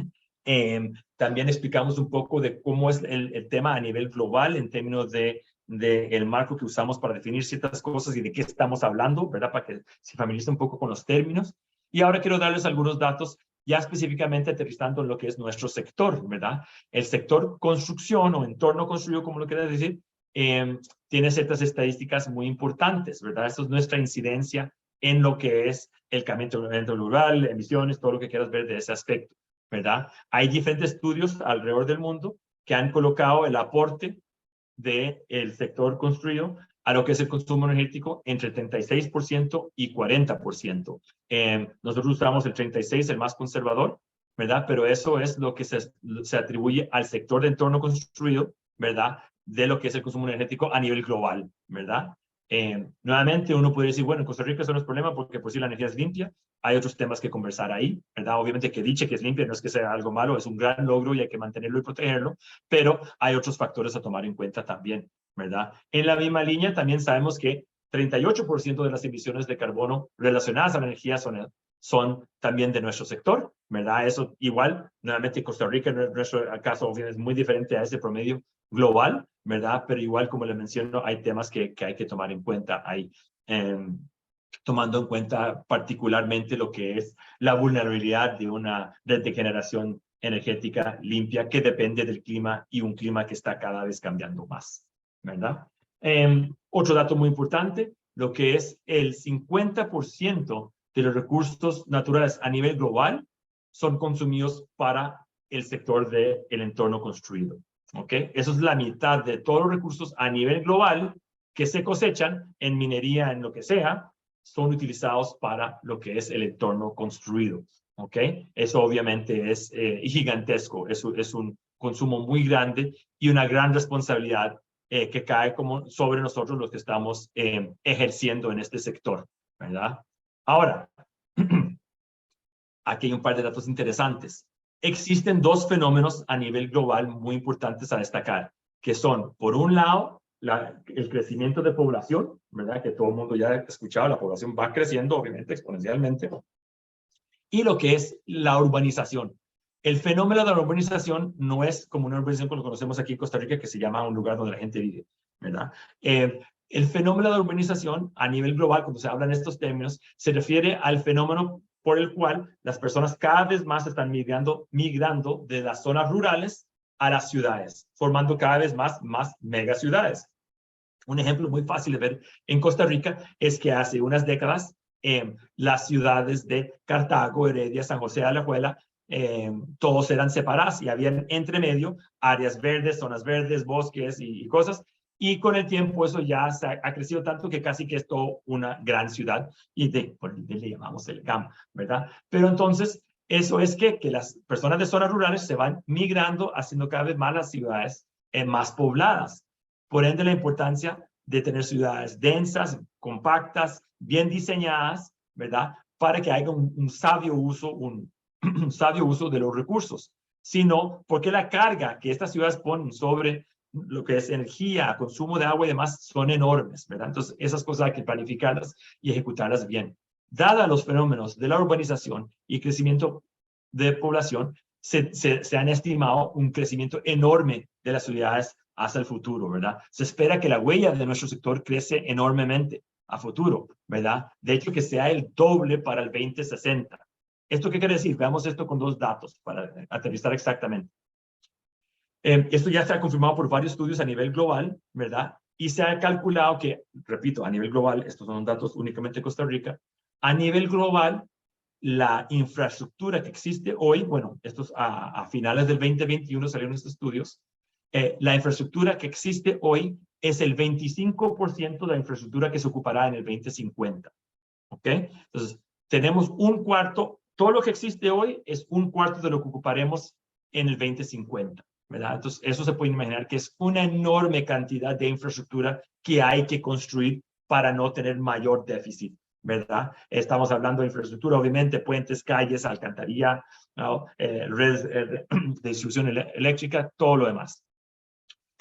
También explicamos un poco de cómo es el tema a nivel global en términos de el marco que usamos para definir ciertas cosas y de qué estamos hablando, ¿verdad? Para que se familiarice un poco con los términos. Y ahora quiero darles algunos datos ya específicamente aterrizando en lo que es nuestro sector, ¿verdad? El sector construcción o entorno construido, como lo quieras decir, tiene ciertas estadísticas muy importantes, ¿verdad? Esto es nuestra incidencia en lo que es el calentamiento rural, emisiones, todo lo que quieras ver de ese aspecto, ¿verdad? Hay diferentes estudios alrededor del mundo que han colocado el aporte del sector construido a lo que es el consumo energético entre 36% y 40%. Nosotros usamos el 36%, el más conservador, ¿verdad? Pero eso es lo que se atribuye al sector de entorno construido, ¿verdad? De lo que es el consumo energético a nivel global, ¿verdad? Nuevamente, uno puede decir, bueno, en Costa Rica eso no es problema porque por si la energía es limpia. Hay otros temas que conversar ahí, ¿verdad? Obviamente que dice que es limpia no es que sea algo malo, es un gran logro y hay que mantenerlo y protegerlo, pero hay otros factores a tomar en cuenta también, ¿verdad? En la misma línea también sabemos que 38% de las emisiones de carbono relacionadas a la energía son también de nuestro sector, ¿verdad? Eso igual, nuevamente Costa Rica, en nuestro caso, obviamente es muy diferente a ese promedio global, ¿verdad? Pero igual, como le menciono, hay temas que hay que tomar en cuenta ahí, tomando en cuenta particularmente lo que es la vulnerabilidad de una red de generación energética limpia que depende del clima y un clima que está cada vez cambiando más, ¿verdad? Otro dato muy importante, lo que es el 50% de los recursos naturales a nivel global son consumidos para el sector del entorno construido. ¿Ok? Eso es la mitad de todos los recursos a nivel global que se cosechan en minería, en lo que sea, son utilizados para lo que es el entorno construido. ¿Ok? Eso obviamente es gigantesco, es un consumo muy grande y una gran responsabilidad que cae como sobre nosotros los que estamos ejerciendo en este sector, ¿verdad? Ahora, aquí hay un par de datos interesantes. Existen dos fenómenos a nivel global muy importantes a destacar, que son, por un lado, el crecimiento de población, ¿verdad? Que todo el mundo ya ha escuchado, la población va creciendo, obviamente, exponencialmente, y lo que es la urbanización. El fenómeno de la urbanización no es como una urbanización que lo conocemos aquí en Costa Rica, que se llama un lugar donde la gente vive, ¿verdad? El fenómeno de la urbanización a nivel global, cuando se habla en estos términos, se refiere al fenómeno por el cual las personas cada vez más están migrando de las zonas rurales a las ciudades, formando cada vez más megaciudades. Un ejemplo muy fácil de ver en Costa Rica es que hace unas décadas las ciudades de Cartago, Heredia, San José de Alajuela, todos eran separadas y habían entre medio áreas verdes, zonas verdes, bosques y cosas. Y con el tiempo eso ya ha crecido tanto que casi que es toda una gran ciudad y por le llamamos el GAM, ¿verdad? Pero entonces eso es que las personas de zonas rurales se van migrando, haciendo cada vez más las ciudades más pobladas. Por ende, la importancia de tener ciudades densas, compactas, bien diseñadas, ¿verdad? Para que haya un sabio uso, un sabio uso de los recursos. Sino porque la carga que estas ciudades ponen sobre lo que es energía, consumo de agua y demás, son enormes, ¿verdad? Entonces, esas cosas hay que planificarlas y ejecutarlas bien. Dada los fenómenos de la urbanización y crecimiento de población, se han estimado un crecimiento enorme de las ciudades hacia el futuro, ¿verdad? Se espera que la huella de nuestro sector crece enormemente a futuro, ¿verdad? De hecho, que sea el doble para el 2060. ¿Esto qué quiere decir? Veamos esto con dos datos para aterrizar exactamente. Esto ya se ha confirmado por varios estudios a nivel global, ¿verdad? Y se ha calculado que, repito, a nivel global, estos son datos únicamente de Costa Rica, a nivel global, la infraestructura que existe hoy, bueno, estos a finales del 2021 salieron estos estudios, la infraestructura que existe hoy es el 25% de la infraestructura que se ocupará en el 2050. ¿Ok? Entonces, tenemos un cuarto, todo lo que existe hoy es un cuarto de lo que ocuparemos en el 2050, ¿verdad? Entonces, eso se puede imaginar que es una enorme cantidad de infraestructura que hay que construir para no tener mayor déficit, ¿verdad? Estamos hablando de infraestructura, obviamente, puentes, calles, alcantarilla, ¿no? Redes de distribución eléctrica, todo lo demás.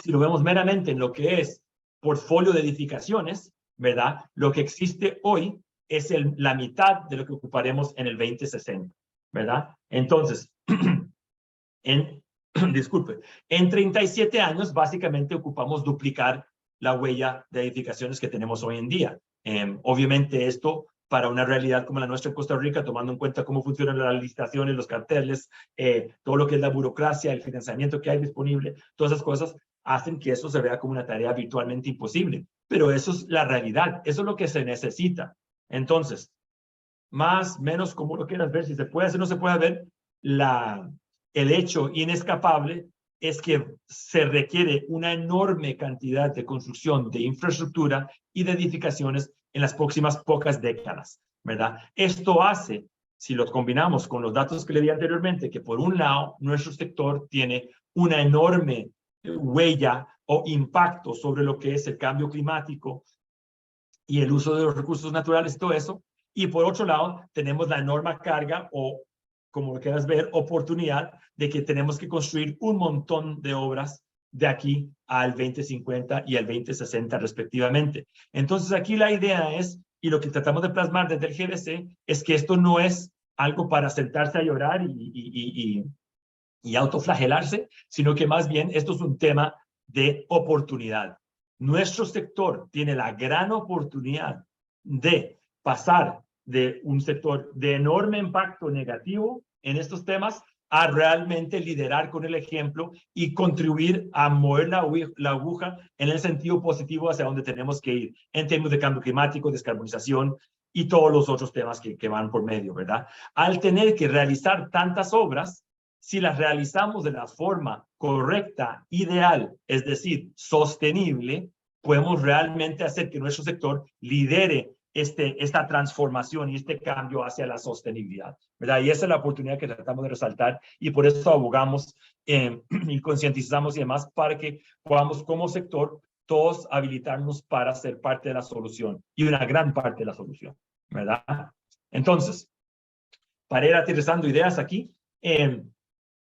Si lo vemos meramente en lo que es portfolio de edificaciones, ¿verdad? Lo que existe hoy es la mitad de lo que ocuparemos en el 2060, ¿verdad? Entonces, disculpe, en 37 años básicamente ocupamos duplicar la huella de edificaciones que tenemos hoy en día. Obviamente esto para una realidad como la nuestra en Costa Rica, tomando en cuenta cómo funcionan las licitaciones, los carteles, todo lo que es la burocracia, el financiamiento que hay disponible, todas esas cosas hacen que eso se vea como una tarea virtualmente imposible. Pero eso es la realidad, eso es lo que se necesita. Entonces, más, menos, como lo quieras ver, si se puede hacer o no se puede ver, el hecho inescapable es que se requiere una enorme cantidad de construcción de infraestructura y de edificaciones en las próximas pocas décadas, ¿verdad? Esto hace, si los combinamos con los datos que le di anteriormente, que por un lado nuestro sector tiene una enorme huella o impacto sobre lo que es el cambio climático y el uso de los recursos naturales y todo eso, y por otro lado tenemos la enorme carga o, como lo quieras ver, oportunidad de que tenemos que construir un montón de obras de aquí al 2050 y al 2060 respectivamente. Entonces aquí la idea es, y lo que tratamos de plasmar desde el GBC, es que esto no es algo para sentarse a llorar y autoflagelarse, sino que más bien esto es un tema de oportunidad. Nuestro sector tiene la gran oportunidad de pasar de un sector de enorme impacto negativo en estos temas a realmente liderar con el ejemplo y contribuir a mover la aguja en el sentido positivo hacia donde tenemos que ir en términos de cambio climático, descarbonización y todos los otros temas que van por medio, ¿verdad? Al tener que realizar tantas obras, si las realizamos de la forma correcta, ideal, es decir, sostenible, podemos realmente hacer que nuestro sector lidere esta transformación y este cambio hacia la sostenibilidad, ¿verdad? Y esa es la oportunidad que tratamos de resaltar y por eso abogamos y concientizamos y demás para que podamos como sector todos habilitarnos para ser parte de la solución y una gran parte de la solución, ¿verdad? Entonces, para ir aterrizando ideas aquí,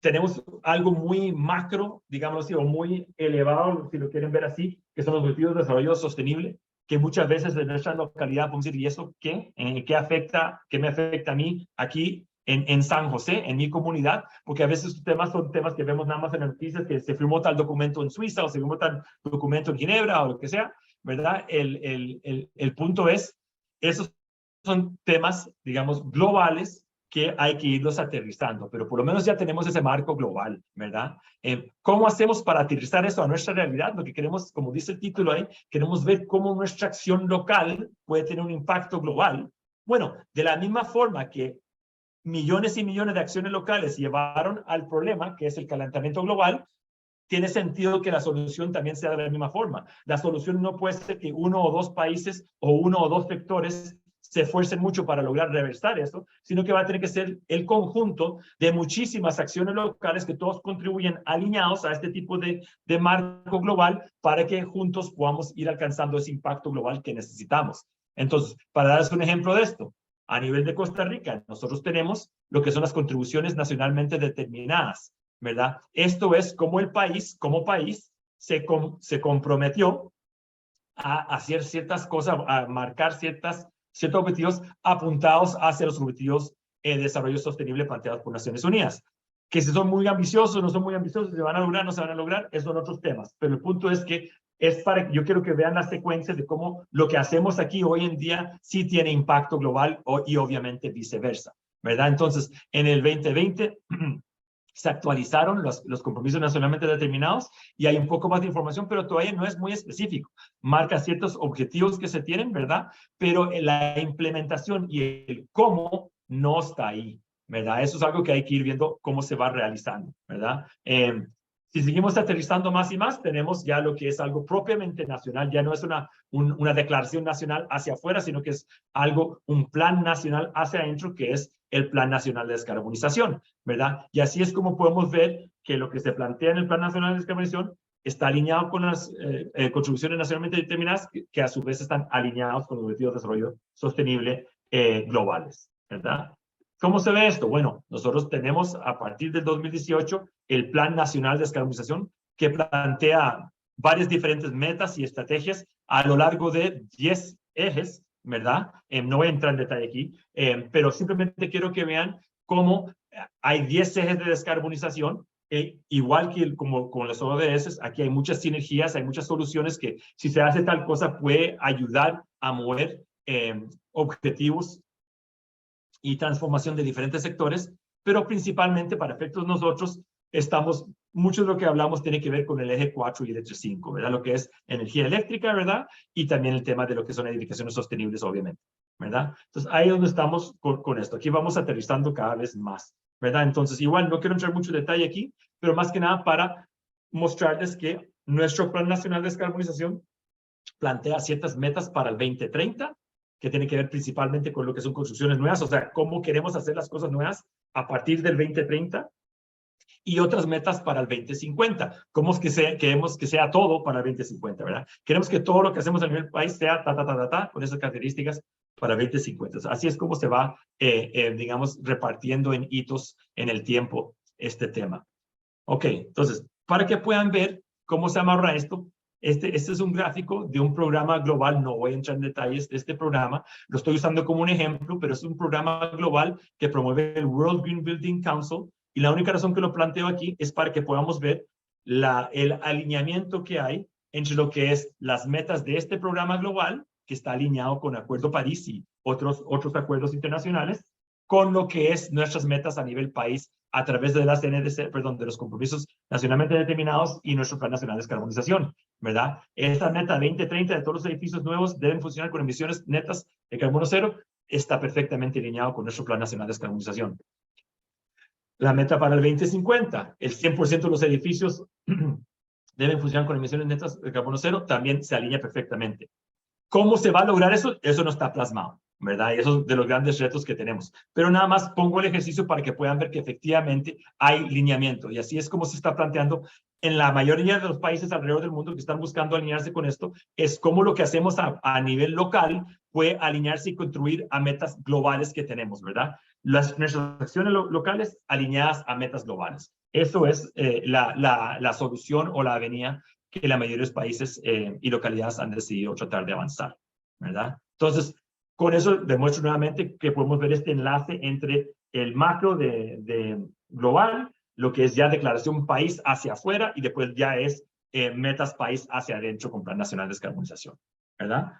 tenemos algo muy macro, digamos así, o muy elevado, si lo quieren ver así, que son los objetivos de desarrollo sostenible, que muchas veces en nuestra localidad podemos decir, ¿y eso qué? ¿Qué me afecta a mí aquí en San José, en mi comunidad? Porque a veces estos temas son temas que vemos nada más en las noticias, que se firmó tal documento en Suiza o se firmó tal documento en Ginebra o lo que sea, ¿verdad? El punto es, esos son temas, digamos, globales que hay que irlos aterrizando, pero por lo menos ya tenemos ese marco global, ¿verdad? ¿Cómo hacemos para aterrizar eso a nuestra realidad? Lo que queremos, como dice el título ahí, queremos ver cómo nuestra acción local puede tener un impacto global. Bueno, de la misma forma que millones y millones de acciones locales llevaron al problema, que es el calentamiento global, tiene sentido que la solución también sea de la misma forma. La solución no puede ser que uno o dos países o uno o dos sectores se esfuercen mucho para lograr reversar eso, sino que va a tener que ser el conjunto de muchísimas acciones locales que todos contribuyen alineados a este tipo de marco global para que juntos podamos ir alcanzando ese impacto global que necesitamos. Entonces, para darles un ejemplo de esto, a nivel de Costa Rica, nosotros tenemos lo que son las contribuciones nacionalmente determinadas, ¿verdad? Esto es como el país, como país, se comprometió a hacer ciertas cosas, a marcar ciertos objetivos apuntados hacia los objetivos de desarrollo sostenible planteados por Naciones Unidas. Que si son muy ambiciosos, no son muy ambiciosos, se van a lograr, no se van a lograr, esos son otros temas. Pero el punto es que yo quiero que vean las secuencias de cómo lo que hacemos aquí hoy en día sí tiene impacto global y obviamente viceversa, ¿verdad? Entonces, en el 2020 se actualizaron los compromisos nacionalmente determinados y hay un poco más de información, pero todavía no es muy específico. Marca ciertos objetivos que se tienen, ¿verdad? Pero la implementación y el cómo no está ahí, ¿verdad? Eso es algo que hay que ir viendo cómo se va realizando, ¿verdad? Si seguimos aterrizando más y más, tenemos ya lo que es algo propiamente nacional, ya no es una declaración nacional hacia afuera, sino que es algo, un plan nacional hacia adentro, que es el Plan Nacional de Descarbonización, ¿verdad? Y así es como podemos ver que lo que se plantea en el Plan Nacional de Descarbonización está alineado con las contribuciones nacionalmente determinadas, que a su vez están alineados con los objetivos de desarrollo sostenible globales, ¿verdad? ¿Cómo se ve esto? Bueno, nosotros tenemos a partir del 2018 el Plan Nacional de Descarbonización, que plantea varias diferentes metas y estrategias a lo largo de 10 ejes, ¿verdad? No voy a entrar en detalle aquí, pero simplemente quiero que vean cómo hay 10 ejes de descarbonización. Igual que como con los ODS, aquí hay muchas sinergias, hay muchas soluciones que si se hace tal cosa puede ayudar a mover objetivos y transformación de diferentes sectores, pero principalmente para efectos nosotros mucho de lo que hablamos tiene que ver con el eje 4 y el eje 5, ¿verdad? Lo que es energía eléctrica, ¿verdad? Y también el tema de lo que son edificaciones sostenibles, obviamente, ¿verdad? Entonces, ahí es donde estamos con esto. Aquí vamos aterrizando cada vez más, ¿verdad? Entonces, igual, no quiero entrar mucho detalle aquí, pero más que nada para mostrarles que nuestro Plan Nacional de Descarbonización plantea ciertas metas para el 2030, que tiene que ver principalmente con lo que son construcciones nuevas, o sea, cómo queremos hacer las cosas nuevas a partir del 2030, y otras metas para el 2050. ¿Cómo es que queremos que sea todo para el 2050, verdad? Queremos que todo lo que hacemos a nivel país sea con esas características para el 2050. Así es como se va, digamos, repartiendo en hitos en el tiempo este tema. Ok, entonces, para que puedan ver cómo se amarra esto, este es un gráfico de un programa global. No voy a entrar en detalles de este programa, lo estoy usando como un ejemplo, pero es un programa global que promueve el World Green Building Council, y la única razón que lo planteo aquí es para que podamos ver el alineamiento que hay entre lo que es las metas de este programa global, que está alineado con Acuerdo París y otros acuerdos internacionales, con lo que es nuestras metas a nivel país a través de las NDC, perdón, de los compromisos nacionalmente determinados y nuestro Plan Nacional de Descarbonización, ¿verdad? Esta meta 2030 de todos los edificios nuevos deben funcionar con emisiones netas de carbono cero, está perfectamente alineado con nuestro Plan Nacional de Descarbonización. La meta para el 2050, el 100% de los edificios deben funcionar con emisiones netas de carbono cero, también se alinea perfectamente. ¿Cómo se va a lograr eso? Eso no está plasmado, ¿verdad? Y eso es de los grandes retos que tenemos. Pero nada más pongo el ejercicio para que puedan ver que efectivamente hay lineamiento. Y así es como se está planteando en la mayoría de los países alrededor del mundo que están buscando alinearse con esto, es cómo lo que hacemos a nivel local puede alinearse y contribuir a metas globales que tenemos, ¿verdad? Nuestras acciones locales alineadas a metas globales. Eso es la solución o la avenida que la mayoría de los países y localidades han decidido tratar de avanzar, ¿verdad? Entonces, con eso demuestro nuevamente que podemos ver este enlace entre el macro de global, lo que es ya declaración país hacia afuera, y después ya es metas país hacia adentro con Plan Nacional de Descarbonización, ¿verdad?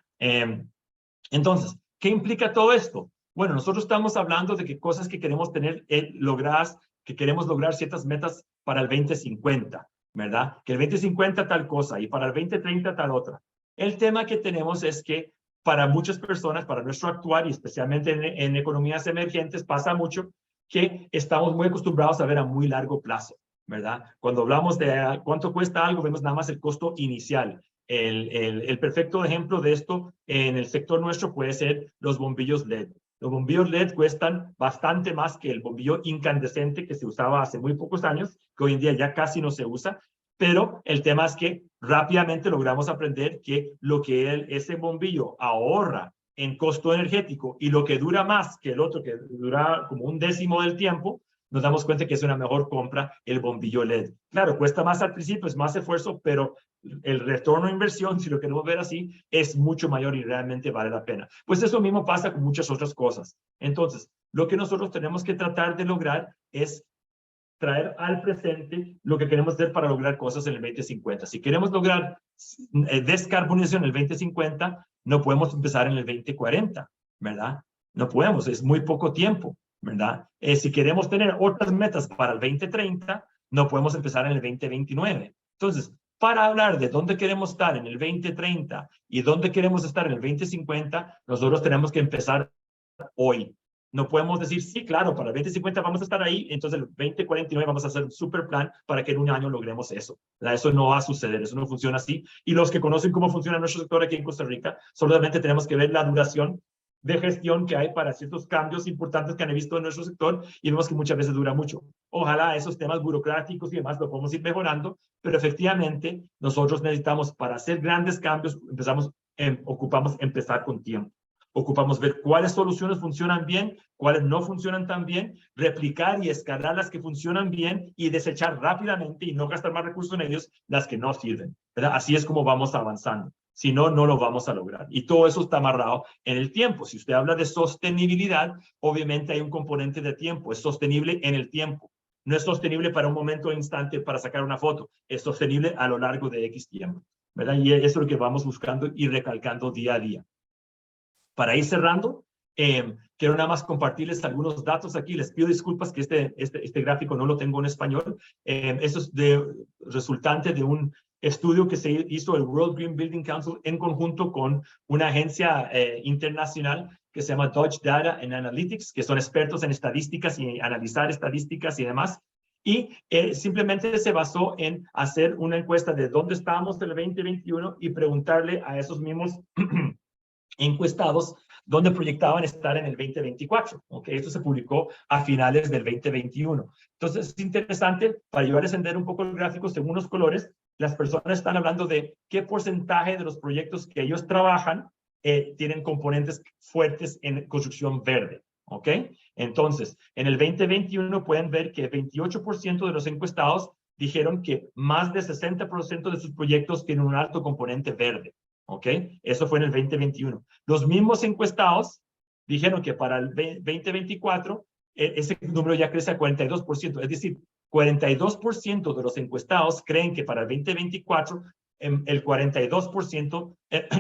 Entonces, ¿qué implica todo esto? Bueno, nosotros estamos hablando de que cosas que queremos tener logradas, que queremos lograr ciertas metas para el 2050, ¿verdad? Que el 2050 tal cosa y para el 2030 tal otra. El tema que tenemos es que para muchas personas, para nuestro actuar y especialmente en economías emergentes, pasa mucho que estamos muy acostumbrados a ver a muy largo plazo, ¿verdad? Cuando hablamos de cuánto cuesta algo, vemos nada más el costo inicial. El perfecto ejemplo de esto en el sector nuestro puede ser los bombillos LED. Los bombillos LED cuestan bastante más que el bombillo incandescente que se usaba hace muy pocos años, que hoy en día ya casi no se usa, pero el tema es que rápidamente logramos aprender que lo que ese bombillo ahorra en costo energético y lo que dura más que el otro, que dura como un décimo del tiempo, nos damos cuenta que es una mejor compra el bombillo LED. Claro, cuesta más al principio, es más esfuerzo, pero el retorno de inversión, si lo queremos ver así, es mucho mayor y realmente vale la pena. Pues eso mismo pasa con muchas otras cosas. Entonces, lo que nosotros tenemos que tratar de lograr es traer al presente lo que queremos hacer para lograr cosas en el 2050. Si queremos lograr descarbonización en el 2050, no podemos empezar en el 2040, ¿verdad? No podemos, es muy poco tiempo, ¿verdad? Si queremos tener otras metas para el 2030, no podemos empezar en el 2029. Entonces, para hablar de dónde queremos estar en el 2030 y dónde queremos estar en el 2050, nosotros tenemos que empezar hoy. No podemos decir, sí, claro, para el 2050 vamos a estar ahí, entonces el 2049 vamos a hacer un super plan para que en un año logremos eso. ¿Verdad? Eso no va a suceder, eso no funciona así. Y los que conocen cómo funciona nuestro sector aquí en Costa Rica, solamente tenemos que ver la duración de gestión que hay para ciertos cambios importantes que han visto en nuestro sector y vemos que muchas veces dura mucho. Ojalá esos temas burocráticos y demás lo podemos ir mejorando, pero efectivamente nosotros necesitamos, para hacer grandes cambios, ocupamos empezar con tiempo. Ocupamos ver cuáles soluciones funcionan bien, cuáles no funcionan tan bien, replicar y escalar las que funcionan bien y desechar rápidamente y no gastar más recursos en ellos las que no sirven. ¿Verdad? Así es como vamos avanzando. Si no, no lo vamos a lograr. Y todo eso está amarrado en el tiempo. Si usted habla de sostenibilidad, obviamente hay un componente de tiempo. Es sostenible en el tiempo. No es sostenible para un momento o instante para sacar una foto. Es sostenible a lo largo de X tiempo. ¿Verdad? Y eso es lo que vamos buscando y recalcando día a día. Para ir cerrando, quiero nada más compartirles algunos datos aquí. Les pido disculpas que este gráfico no lo tengo en español. Esto es resultante de un estudio que se hizo el World Green Building Council en conjunto con una agencia internacional que se llama Dodge Data and Analytics, que son expertos en estadísticas y analizar estadísticas y demás. Y simplemente se basó en hacer una encuesta de dónde estábamos en el 2021 y preguntarle a esos mismos encuestados donde proyectaban estar en el 2024. ¿Okay? Esto se publicó a finales del 2021. Entonces, es interesante, para ayudar a encender un poco el gráfico según los colores, las personas están hablando de qué porcentaje de los proyectos que ellos trabajan tienen componentes fuertes en construcción verde. ¿Ok? Entonces, en el 2021 pueden ver que 28% de los encuestados dijeron que más de 60% de sus proyectos tienen un alto componente verde. ¿Ok? Eso fue en el 2021. Los mismos encuestados dijeron que para el 2024 ese número ya crece a 42%. Es decir, 42% de los encuestados creen que para el 2024 el 42%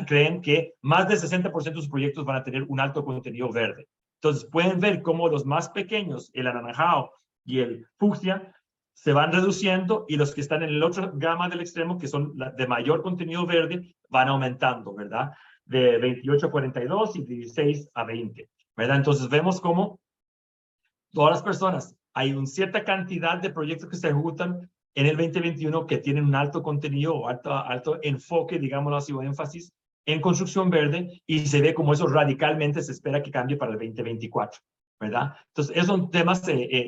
creen que más del 60% de sus proyectos van a tener un alto contenido verde. Entonces, pueden ver cómo los más pequeños, el anaranjado y el fucsia, se van reduciendo y los que están en el otro gama del extremo, que son de mayor contenido verde, van aumentando, ¿verdad? De 28 a 42 y de 16 a 20, ¿verdad? Entonces vemos cómo todas las personas, hay una cierta cantidad de proyectos que se ejecutan en el 2021 que tienen un alto contenido o alto enfoque, digámoslo así, o énfasis en construcción verde, y se ve como eso radicalmente se espera que cambie para el 2024. ¿Verdad? Entonces, esos son temas,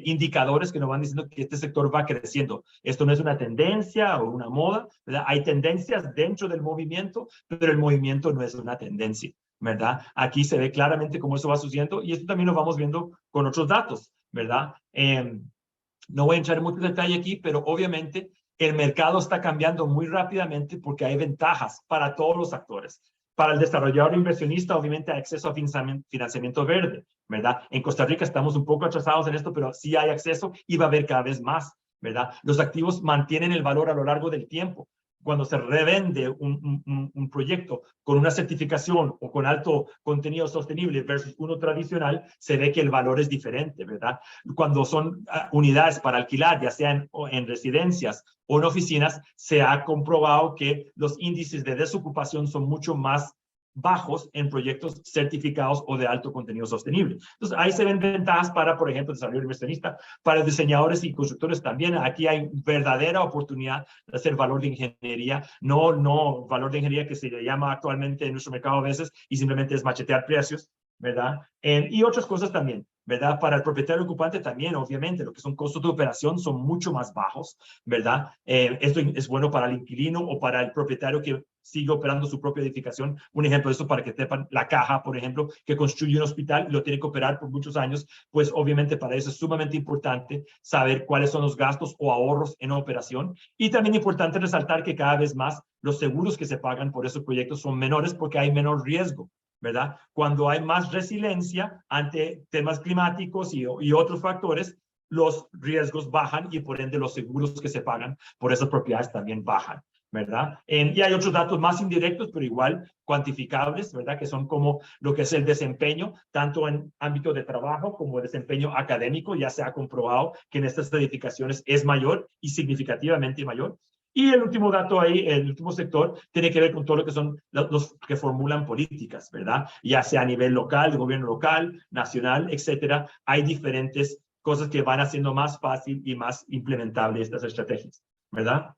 indicadores que nos van diciendo que este sector va creciendo. Esto no es una tendencia o una moda, ¿verdad? Hay tendencias dentro del movimiento, pero el movimiento no es una tendencia, ¿verdad? Aquí se ve claramente cómo eso va sucediendo y esto también lo vamos viendo con otros datos, ¿verdad? No voy a entrar en mucho detalle aquí, pero obviamente el mercado está cambiando muy rápidamente porque hay ventajas para todos los actores. Para el desarrollador inversionista, obviamente hay acceso a financiamiento verde, ¿verdad? En Costa Rica estamos un poco atrasados en esto, pero sí hay acceso y va a haber cada vez más, ¿verdad? Los activos mantienen el valor a lo largo del tiempo. Cuando se revende un proyecto con una certificación o con alto contenido sostenible versus uno tradicional, se ve que el valor es diferente, ¿verdad? Cuando son unidades para alquilar, ya sea en residencias o en oficinas, se ha comprobado que los índices de desocupación son mucho más bajos en proyectos certificados o de alto contenido sostenible. Entonces, ahí se ven ventajas para, por ejemplo, el desarrollo inversionista, para diseñadores y constructores también. Aquí hay verdadera oportunidad de hacer valor de ingeniería, no valor de ingeniería que se le llama actualmente en nuestro mercado a veces y simplemente es machetear precios, ¿verdad? Y otras cosas también, ¿verdad? Para el propietario ocupante también, obviamente, lo que son costos de operación son mucho más bajos, ¿verdad? Esto es bueno para el inquilino o para el propietario que sigue operando su propia edificación. Un ejemplo de esto para que sepan, la Caja, por ejemplo, que construye un hospital y lo tiene que operar por muchos años, pues obviamente para eso es sumamente importante saber cuáles son los gastos o ahorros en operación. Y también importante resaltar que cada vez más los seguros que se pagan por esos proyectos son menores porque hay menor riesgo, ¿verdad? Cuando hay más resiliencia ante temas climáticos y otros factores, los riesgos bajan y por ende los seguros que se pagan por esas propiedades también bajan, ¿verdad? Y hay otros datos más indirectos, pero igual cuantificables, ¿verdad? Que son como lo que es el desempeño, tanto en ámbito de trabajo como el desempeño académico. Ya se ha comprobado que en estas edificaciones es mayor y significativamente mayor. Y el último dato ahí, el último sector, tiene que ver con todo lo que son los que formulan políticas, ¿verdad? Ya sea a nivel local, de gobierno local, nacional, etcétera. Hay diferentes cosas que van haciendo más fácil y más implementable estas estrategias, ¿verdad?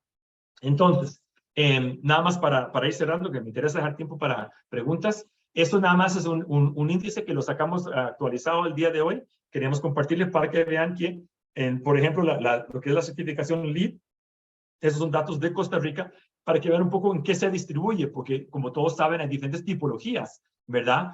Entonces, nada más para ir cerrando, que me interesa dejar tiempo para preguntas. Esto nada más es un índice que lo sacamos actualizado el día de hoy. Queremos compartirles para que vean que, por ejemplo, lo que es la certificación LEED, esos son datos de Costa Rica, para que vean un poco en qué se distribuye, porque como todos saben, hay diferentes tipologías, ¿verdad?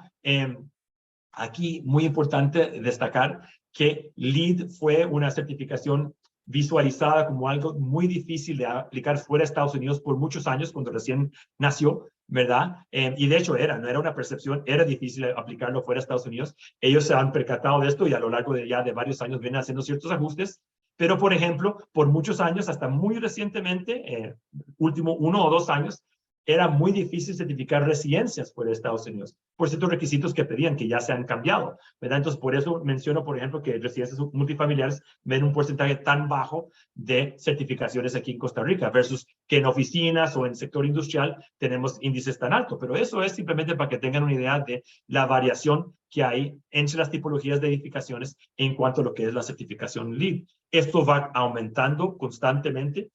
Aquí, muy importante destacar que LEED fue una certificación visualizada como algo muy difícil de aplicar fuera de Estados Unidos por muchos años, cuando recién nació, ¿verdad? Y de hecho no era una percepción, era difícil aplicarlo fuera de Estados Unidos. Ellos se han percatado de esto y a lo largo de ya de varios años vienen haciendo ciertos ajustes. Pero, por ejemplo, por muchos años, hasta muy recientemente, último 1 o 2 años, era muy difícil certificar residencias fuera de Estados Unidos, por ciertos requisitos que pedían, que ya se han cambiado, ¿verdad? Entonces, por eso menciono, por ejemplo, que residencias multifamiliares ven un porcentaje tan bajo de certificaciones aquí en Costa Rica, versus que en oficinas o en sector industrial tenemos índices tan altos. Pero eso es simplemente para que tengan una idea de la variación que hay entre las tipologías de edificaciones en cuanto a lo que es la certificación LEED. Esto va aumentando constantemente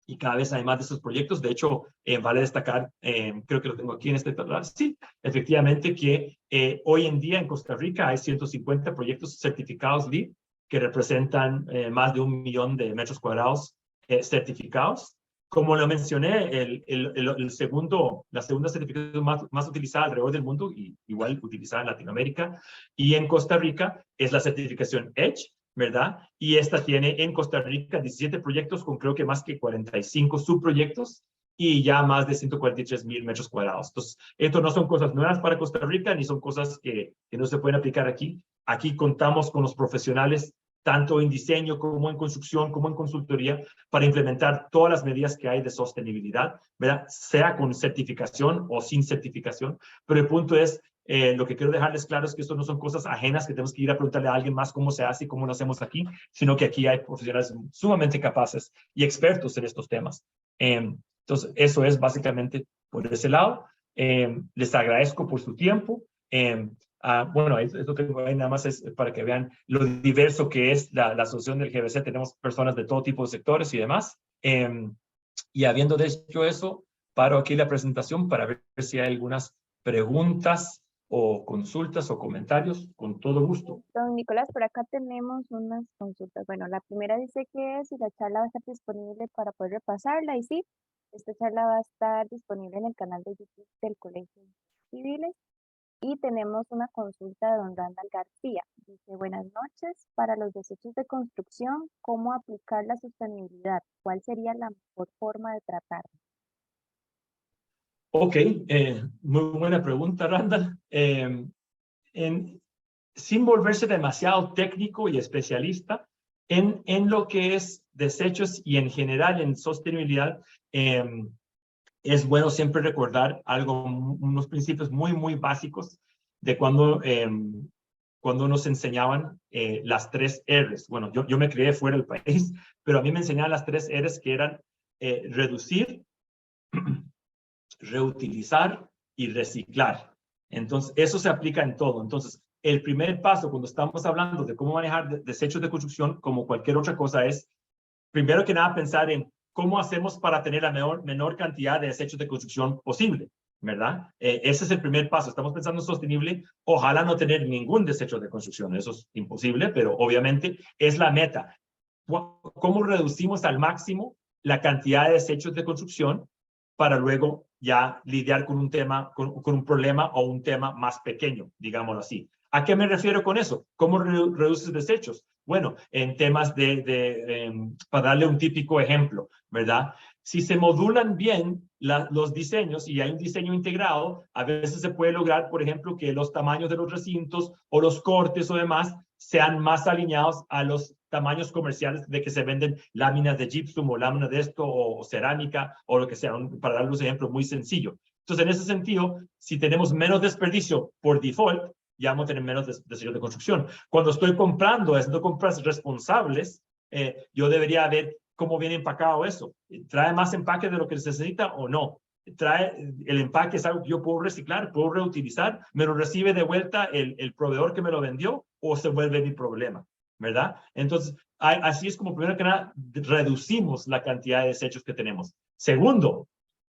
y cada vez hay más de estos proyectos. De hecho, vale destacar, creo que lo tengo aquí en este tablero, sí, efectivamente que hoy en día en Costa Rica hay 150 proyectos certificados LEED que representan más de 1 millón de metros cuadrados certificados. Como lo mencioné, la segunda certificación más utilizada alrededor del mundo, y igual utilizada en Latinoamérica y en Costa Rica, es la certificación EDGE, ¿verdad? Y esta tiene en Costa Rica 17 proyectos con creo que más que 45 subproyectos y ya más de 143,000 metros cuadrados. Entonces, esto no son cosas nuevas para Costa Rica, ni son cosas que no se pueden aplicar aquí. Aquí contamos con los profesionales, tanto en diseño como en construcción, como en consultoría, para implementar todas las medidas que hay de sostenibilidad, ¿verdad? Sea con certificación o sin certificación. Pero el punto es, lo que quiero dejarles claro es que esto no son cosas ajenas que tenemos que ir a preguntarle a alguien más cómo se hace y cómo lo hacemos aquí, sino que aquí hay profesionales sumamente capaces y expertos en estos temas. Entonces, eso es básicamente por ese lado. Les agradezco por su tiempo. Bueno, esto tengo ahí nada más es para que vean lo diverso que es la asociación del GBC. Tenemos personas de todo tipo de sectores y demás. Y habiendo dicho eso, paro aquí la presentación para ver si hay algunas preguntas o consultas o comentarios, con todo gusto. Don Nicolás, por acá tenemos unas consultas. Bueno, la primera dice que si la charla va a estar disponible para poder repasarla, y sí, esta charla va a estar disponible en el canal de YouTube del Colegio Civiles. Y tenemos una consulta de don Randall García. Dice, buenas noches, para los desechos de construcción, ¿cómo aplicar la sostenibilidad? ¿Cuál sería la mejor forma de tratarlo? Ok, muy buena pregunta, Randall. Sin volverse demasiado técnico y especialista en lo que es desechos y en general en sostenibilidad, es bueno siempre recordar unos principios muy, muy básicos de cuando nos enseñaban las 3 R's. Bueno, yo me crié fuera del país, pero a mí me enseñaban las 3 R's, que eran reducir, reutilizar y reciclar. Entonces, eso se aplica en todo. Entonces, el primer paso cuando estamos hablando de cómo manejar desechos de construcción, como cualquier otra cosa, es, primero que nada, pensar en cómo hacemos para tener la menor cantidad de desechos de construcción posible, ¿verdad? Ese es el primer paso. Estamos pensando en sostenible. Ojalá no tener ningún desecho de construcción. Eso es imposible, pero obviamente es la meta. ¿Cómo reducimos al máximo la cantidad de desechos de construcción para luego ya lidiar con un tema, con un problema o un tema más pequeño, digámoslo así? ¿A qué me refiero con eso? ¿Cómo reduces desechos? Bueno, en temas para darle un típico ejemplo, ¿verdad? Si se modulan bien los diseños y hay un diseño integrado, a veces se puede lograr, por ejemplo, que los tamaños de los recintos o los cortes o demás sean más alineados a los tamaños comerciales de que se venden láminas de gypsum o láminas de esto o cerámica o lo que sea, para darles un ejemplo muy sencillo. Entonces, en ese sentido, si tenemos menos desperdicio por default, ya vamos a tener menos desechos de construcción. Cuando estoy comprando, haciendo compras responsables, yo debería ver cómo viene empacado eso. ¿Trae más empaque de lo que se necesita o no? Trae el empaque, es algo que yo puedo reciclar, puedo reutilizar, me lo recibe de vuelta el proveedor que me lo vendió o se vuelve mi problema, ¿verdad? Entonces, así es como primero que nada reducimos la cantidad de desechos que tenemos. Segundo,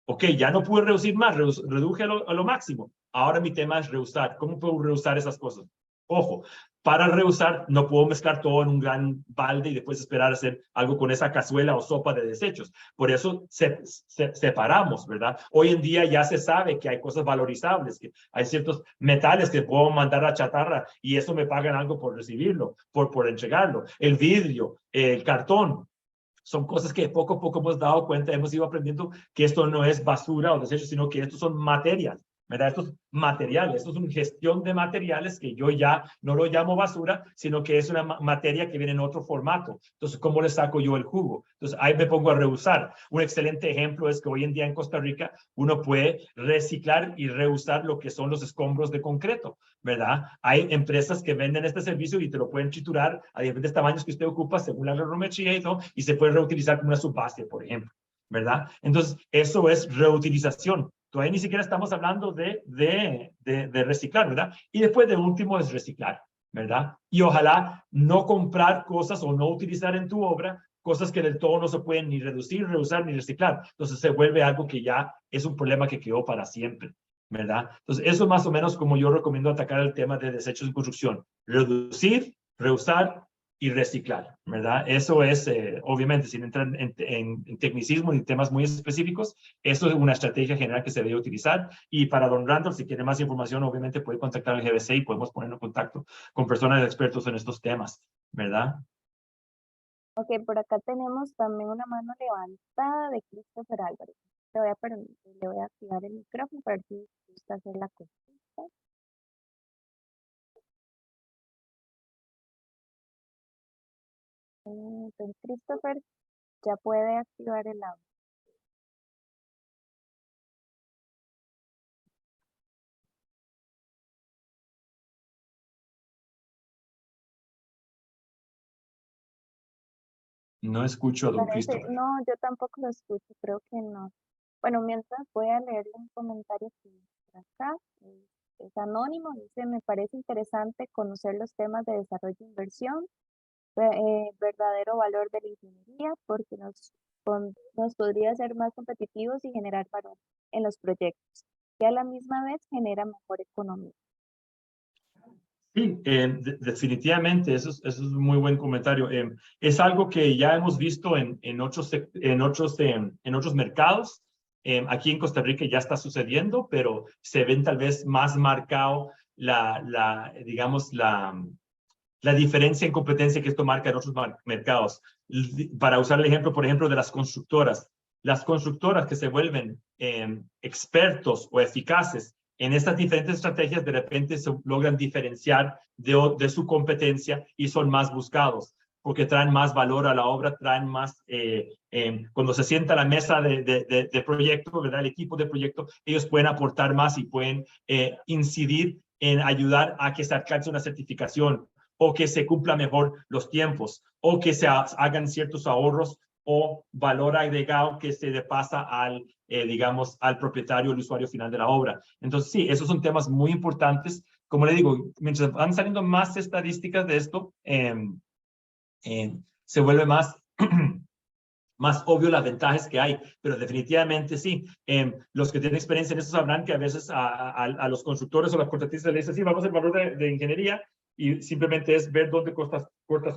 ok, ya no pude reducir más, reduje a lo máximo. Ahora mi tema es reusar. ¿Cómo puedo reusar esas cosas? Ojo, para reusar no puedo mezclar todo en un gran balde y después esperar a hacer algo con esa cazuela o sopa de desechos. Por eso separamos, ¿verdad? Hoy en día ya se sabe que hay cosas valorizables, que hay ciertos metales que puedo mandar a chatarra y eso me pagan algo por recibirlo, por entregarlo. El vidrio, el cartón, son cosas que poco a poco hemos dado cuenta, hemos ido aprendiendo que esto no es basura o desecho, sino que estos son materias, ¿verdad? Estos materiales, esto es una gestión de materiales que yo ya no lo llamo basura, sino que es una materia que viene en otro formato. Entonces, ¿cómo le saco yo el jugo? Entonces, ahí me pongo a reusar. Un excelente ejemplo es que hoy en día en Costa Rica uno puede reciclar y reusar lo que son los escombros de concreto, ¿verdad? Hay empresas que venden este servicio y te lo pueden triturar a diferentes tamaños que usted ocupa según la granulometría y todo, y se puede reutilizar como una subbase, por ejemplo, ¿verdad? Entonces, eso es reutilización. Todavía ni siquiera estamos hablando de reciclar, ¿verdad? Y después de último es reciclar, ¿verdad? Y ojalá no comprar cosas o no utilizar en tu obra cosas que del todo no se pueden ni reducir, reusar, ni reciclar. Entonces se vuelve algo que ya es un problema que quedó para siempre, ¿verdad? Entonces eso es más o menos como yo recomiendo atacar el tema de desechos de construcción. Reducir, reusar y reciclar, ¿verdad? Eso es, obviamente, sin entrar en tecnicismo y temas muy específicos, eso es una estrategia general que se debe utilizar. Y para don Randall, si quiere más información, obviamente puede contactar al GBC y podemos ponerlo en contacto con personas expertos en estos temas, ¿verdad? Ok, por acá tenemos también una mano levantada de Christopher Álvarez. Le voy a activar el micrófono para ver si gusta hacer la consulta. Entonces, Christopher ya puede activar el audio. No escucho a don Parece, Christopher. no, yo tampoco lo escucho, creo que no. Bueno, mientras voy a leerle un comentario que por acá. Es anónimo, dice, me parece interesante conocer los temas de desarrollo e inversión, verdadero valor de la ingeniería, porque nos podría hacer más competitivos y generar valor en los proyectos, que a la misma vez genera mejor economía. Sí, definitivamente, eso es un muy buen comentario. Es algo que ya hemos visto en otros mercados. Aquí en Costa Rica ya está sucediendo, pero se ven tal vez más marcado digamos, la diferencia en competencia que esto marca en otros mercados. Para usar el ejemplo, por ejemplo, de las constructoras que se vuelven expertos o eficaces en estas diferentes estrategias, de repente se logran diferenciar de su competencia y son más buscados, porque traen más valor a la obra, traen más, cuando se sienta a la mesa de proyecto, ¿verdad? El equipo de proyecto, ellos pueden aportar más y pueden incidir en ayudar a que se alcance una certificación o que se cumpla mejor los tiempos, o que se hagan ciertos ahorros o valor agregado que se le pasa al, digamos, al propietario, el usuario final de la obra. Entonces, sí, esos son temas muy importantes. Como le digo, mientras van saliendo más estadísticas de esto, se vuelve más más obvio las ventajas que hay, pero definitivamente sí. Los que tienen experiencia en eso sabrán que a veces a los constructores o las contratistas les dicen, sí, vamos al valor de ingeniería y simplemente es ver dónde cortas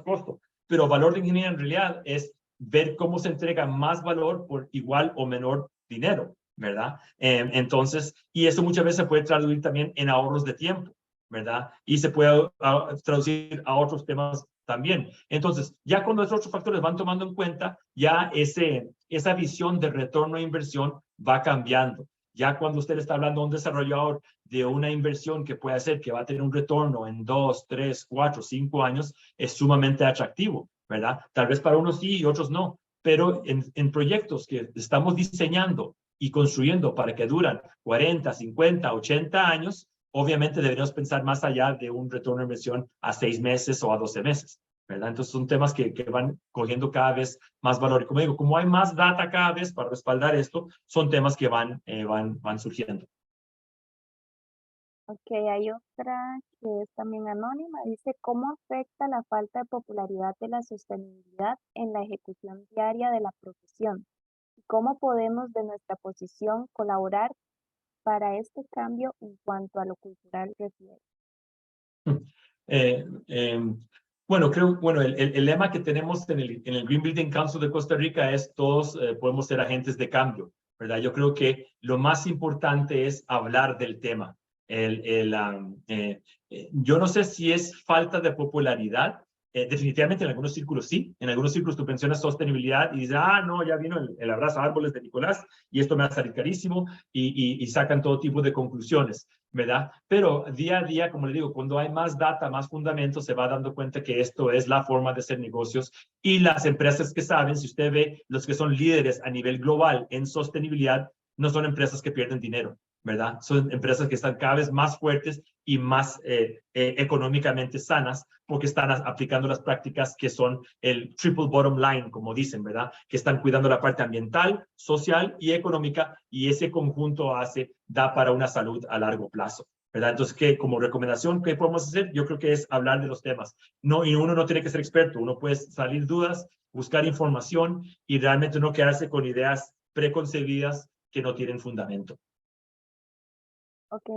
costo. Pero valor de ingeniería en realidad es ver cómo se entrega más valor por igual o menor dinero, ¿verdad? Entonces, y eso muchas veces se puede traducir también en ahorros de tiempo, ¿verdad? Y se puede traducir a otros temas también. Entonces, ya cuando esos otros factores van tomando en cuenta, ya esa visión de retorno a inversión va cambiando. Ya cuando usted está hablando a un desarrollador de una inversión que puede hacer que va a tener un retorno en 2, 3, 4, 5 años, es sumamente atractivo, ¿verdad? Tal vez para unos sí y otros no, pero en proyectos que estamos diseñando y construyendo para que duran 40, 50, 80 años, obviamente deberíamos pensar más allá de un retorno de inversión a 6 meses o a 12 meses, ¿verdad? Entonces son temas que van cogiendo cada vez más valor. Y como digo, como hay más data cada vez para respaldar esto, son temas que van surgiendo. Ok, hay otra que es también anónima. Dice, ¿cómo afecta la falta de popularidad de la sostenibilidad en la ejecución diaria de la profesión? ¿Y cómo podemos de nuestra posición colaborar para este cambio en cuanto a lo cultural refiere? Eh, eh, bueno, el lema que tenemos en el Green Building Council de Costa Rica es todos podemos ser agentes de cambio, ¿verdad? Yo creo que lo más importante es hablar del tema. Yo no sé si es falta de popularidad. Definitivamente en algunos círculos sí. En algunos círculos tú mencionas sostenibilidad y dices, no, ya vino el abrazo a árboles de Nicolás y esto me va a salir carísimo y sacan todo tipo de conclusiones, ¿verdad? Pero día a día, como le digo, cuando hay más data, más fundamentos, se va dando cuenta que esto es la forma de hacer negocios y las empresas que saben, si usted ve los que son líderes a nivel global en sostenibilidad, no son empresas que pierden dinero, ¿verdad? Son empresas que están cada vez más fuertes y más económicamente sanas porque están aplicando las prácticas que son el triple bottom line, como dicen, ¿verdad? Que están cuidando la parte ambiental, social y económica y ese conjunto da para una salud a largo plazo, ¿verdad? Entonces, ¿qué, como recomendación, qué podemos hacer? Yo creo que es hablar de los temas. No, y uno no tiene que ser experto, uno puede salir dudas, buscar información y realmente no quedarse con ideas preconcebidas que no tienen fundamento. Ok,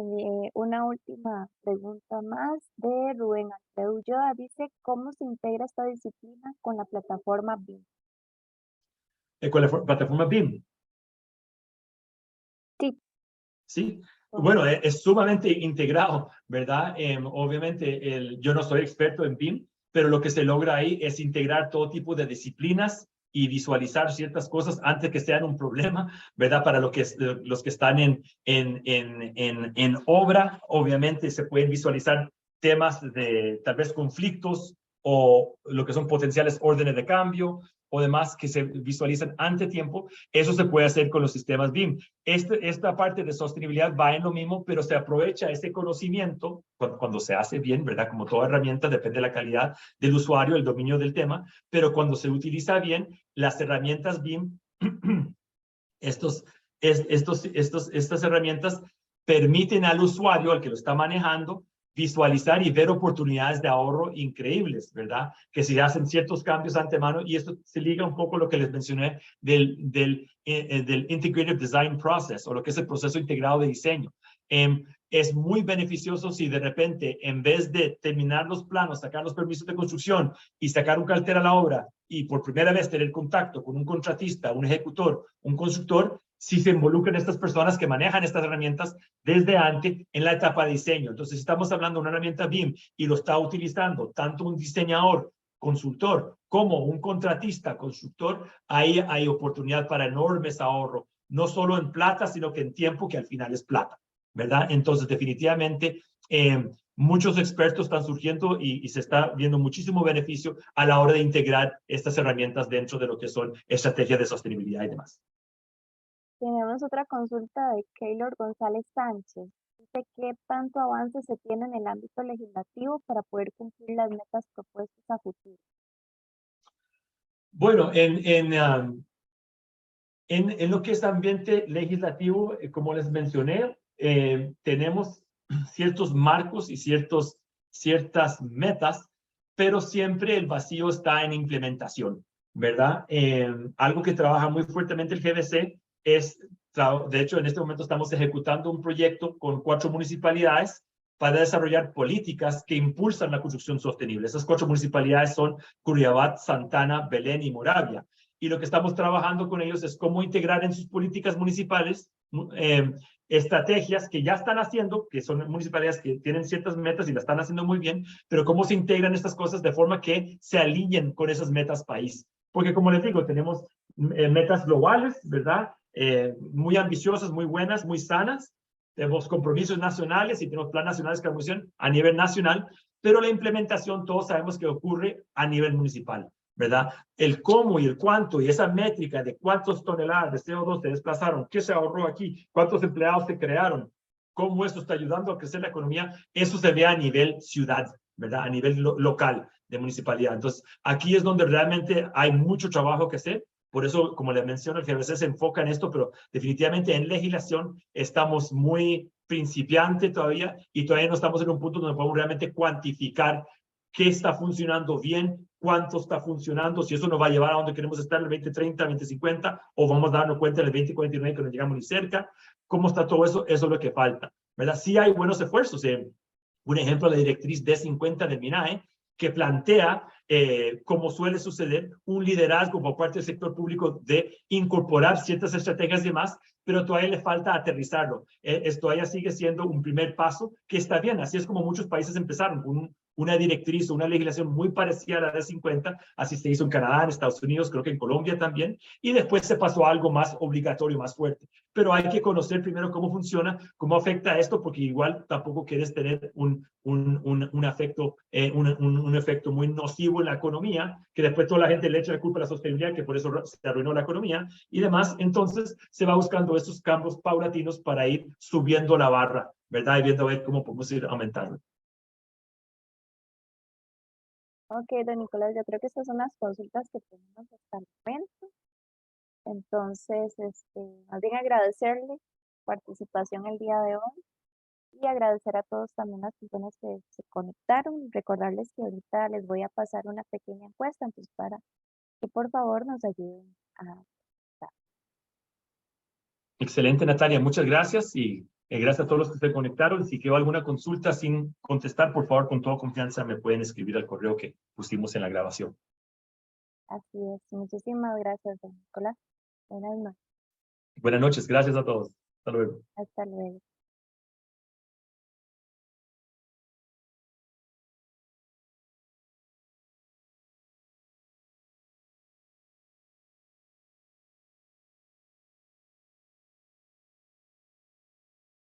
una última pregunta más de Rubén Alfredo Ulloa. Dice, ¿cómo se integra esta disciplina con la plataforma BIM? Con la plataforma BIM, Sí, ¿sí? Bueno, correcto. es sumamente integrado, ¿verdad? Obviamente, yo no soy experto en BIM, pero lo que se logra ahí es integrar todo tipo de disciplinas y visualizar ciertas cosas antes que sean un problema, ¿verdad? Para los que están en obra, obviamente se pueden visualizar temas de tal vez conflictos o lo que son potenciales órdenes de cambio o demás que se visualizan ante tiempo. Eso se puede hacer con los sistemas BIM. Esta parte de sostenibilidad va en lo mismo, pero se aprovecha ese conocimiento cuando se hace bien, ¿verdad? Como toda herramienta, depende de la calidad del usuario, el dominio del tema, pero cuando se utiliza bien, las herramientas BIM, estas herramientas permiten al usuario, al que lo está manejando, visualizar y ver oportunidades de ahorro increíbles, ¿verdad? Que se hacen ciertos cambios antemano y esto se liga un poco a lo que les mencioné del Integrated Design Process o lo que es el proceso integrado de diseño. Es muy beneficioso si de repente, en vez de terminar los planos, sacar los permisos de construcción y sacar un cartel a la obra y por primera vez tener contacto con un contratista, un ejecutor, un constructor, si se involucran estas personas que manejan estas herramientas desde antes en la etapa de diseño. Entonces, si estamos hablando de una herramienta BIM y lo está utilizando tanto un diseñador, consultor, como un contratista, constructor, ahí hay oportunidad para enormes ahorros, no solo en plata, sino que en tiempo, que al final es plata, ¿verdad? Entonces, definitivamente, muchos expertos están surgiendo y se está viendo muchísimo beneficio a la hora de integrar estas herramientas dentro de lo que son estrategias de sostenibilidad y demás. Tenemos otra consulta de Keylor González Sánchez. Dice, ¿qué tanto avance se tiene en el ámbito legislativo para poder cumplir las metas propuestas a futuro? Bueno, en lo que es ambiente legislativo, como les mencioné, tenemos ciertos marcos y ciertas metas, pero siempre el vacío está en implementación, ¿verdad? Algo que trabaja muy fuertemente el GBC es, de hecho, en este momento estamos ejecutando un proyecto con 4 municipalidades para desarrollar políticas que impulsan la construcción sostenible. Esas 4 municipalidades son Curriabat, Santana, Belén y Moravia. Y lo que estamos trabajando con ellos es cómo integrar en sus políticas municipales estrategias que ya están haciendo, que son municipalidades que tienen ciertas metas y las están haciendo muy bien, pero cómo se integran estas cosas de forma que se alineen con esas metas país. Porque como les digo, tenemos metas globales, ¿verdad? Muy ambiciosas, muy buenas, muy sanas. Tenemos compromisos nacionales y tenemos planes nacionales de carbonización a nivel nacional, pero la implementación todos sabemos que ocurre a nivel municipal, ¿verdad? El cómo y el cuánto y esa métrica de cuántas toneladas de CO2 se desplazaron, qué se ahorró aquí, cuántos empleados se crearon, cómo esto está ayudando a crecer la economía, eso se ve a nivel ciudad, ¿verdad? A nivel local de municipalidad. Entonces, aquí es donde realmente hay mucho trabajo que hacer. Por eso, como les menciono, el GBC se enfoca en esto, pero definitivamente en legislación estamos muy principiantes todavía y todavía no estamos en un punto donde podemos realmente cuantificar qué está funcionando bien, cuánto está funcionando, si eso nos va a llevar a donde queremos estar en el 2030, 2050, o vamos a darnos cuenta en el 2049 que no llegamos ni cerca. ¿Cómo está todo eso? Eso es lo que falta, ¿verdad? Sí hay buenos esfuerzos. Un ejemplo, la directriz D50 del MINAE, que plantea, como suele suceder, un liderazgo por parte del sector público de incorporar ciertas estrategias y demás, pero todavía le falta aterrizarlo. Esto todavía sigue siendo un primer paso que está bien. Así es como muchos países empezaron, con una directriz o una legislación muy parecida a la de 50, así se hizo en Canadá, en Estados Unidos, creo que en Colombia también, y después se pasó a algo más obligatorio, más fuerte. Pero hay que conocer primero cómo funciona, cómo afecta esto, porque igual tampoco quieres tener un efecto muy nocivo en la economía, que después toda la gente le echa la culpa a la sostenibilidad, que por eso se arruinó la economía y demás. Entonces se va buscando estos cambios paulatinos para ir subiendo la barra, ¿verdad? Y viendo a ver cómo podemos ir aumentando. Ok, don Nicolás, yo creo que estas son las consultas que tenemos hasta el momento. Entonces, más bien agradecerle su participación el día de hoy y agradecer a todos también las personas que se conectaron. Recordarles que ahorita les voy a pasar una pequeña encuesta, entonces para que por favor nos ayuden a... Excelente, Natalia. Muchas gracias y gracias a todos los que se conectaron. Si quedó alguna consulta sin contestar, por favor, con toda confianza me pueden escribir al correo que pusimos en la grabación. Así es. Muchísimas gracias, don Nicolás. Buenas noches. Buenas noches. Gracias a todos. Hasta luego. Hasta luego.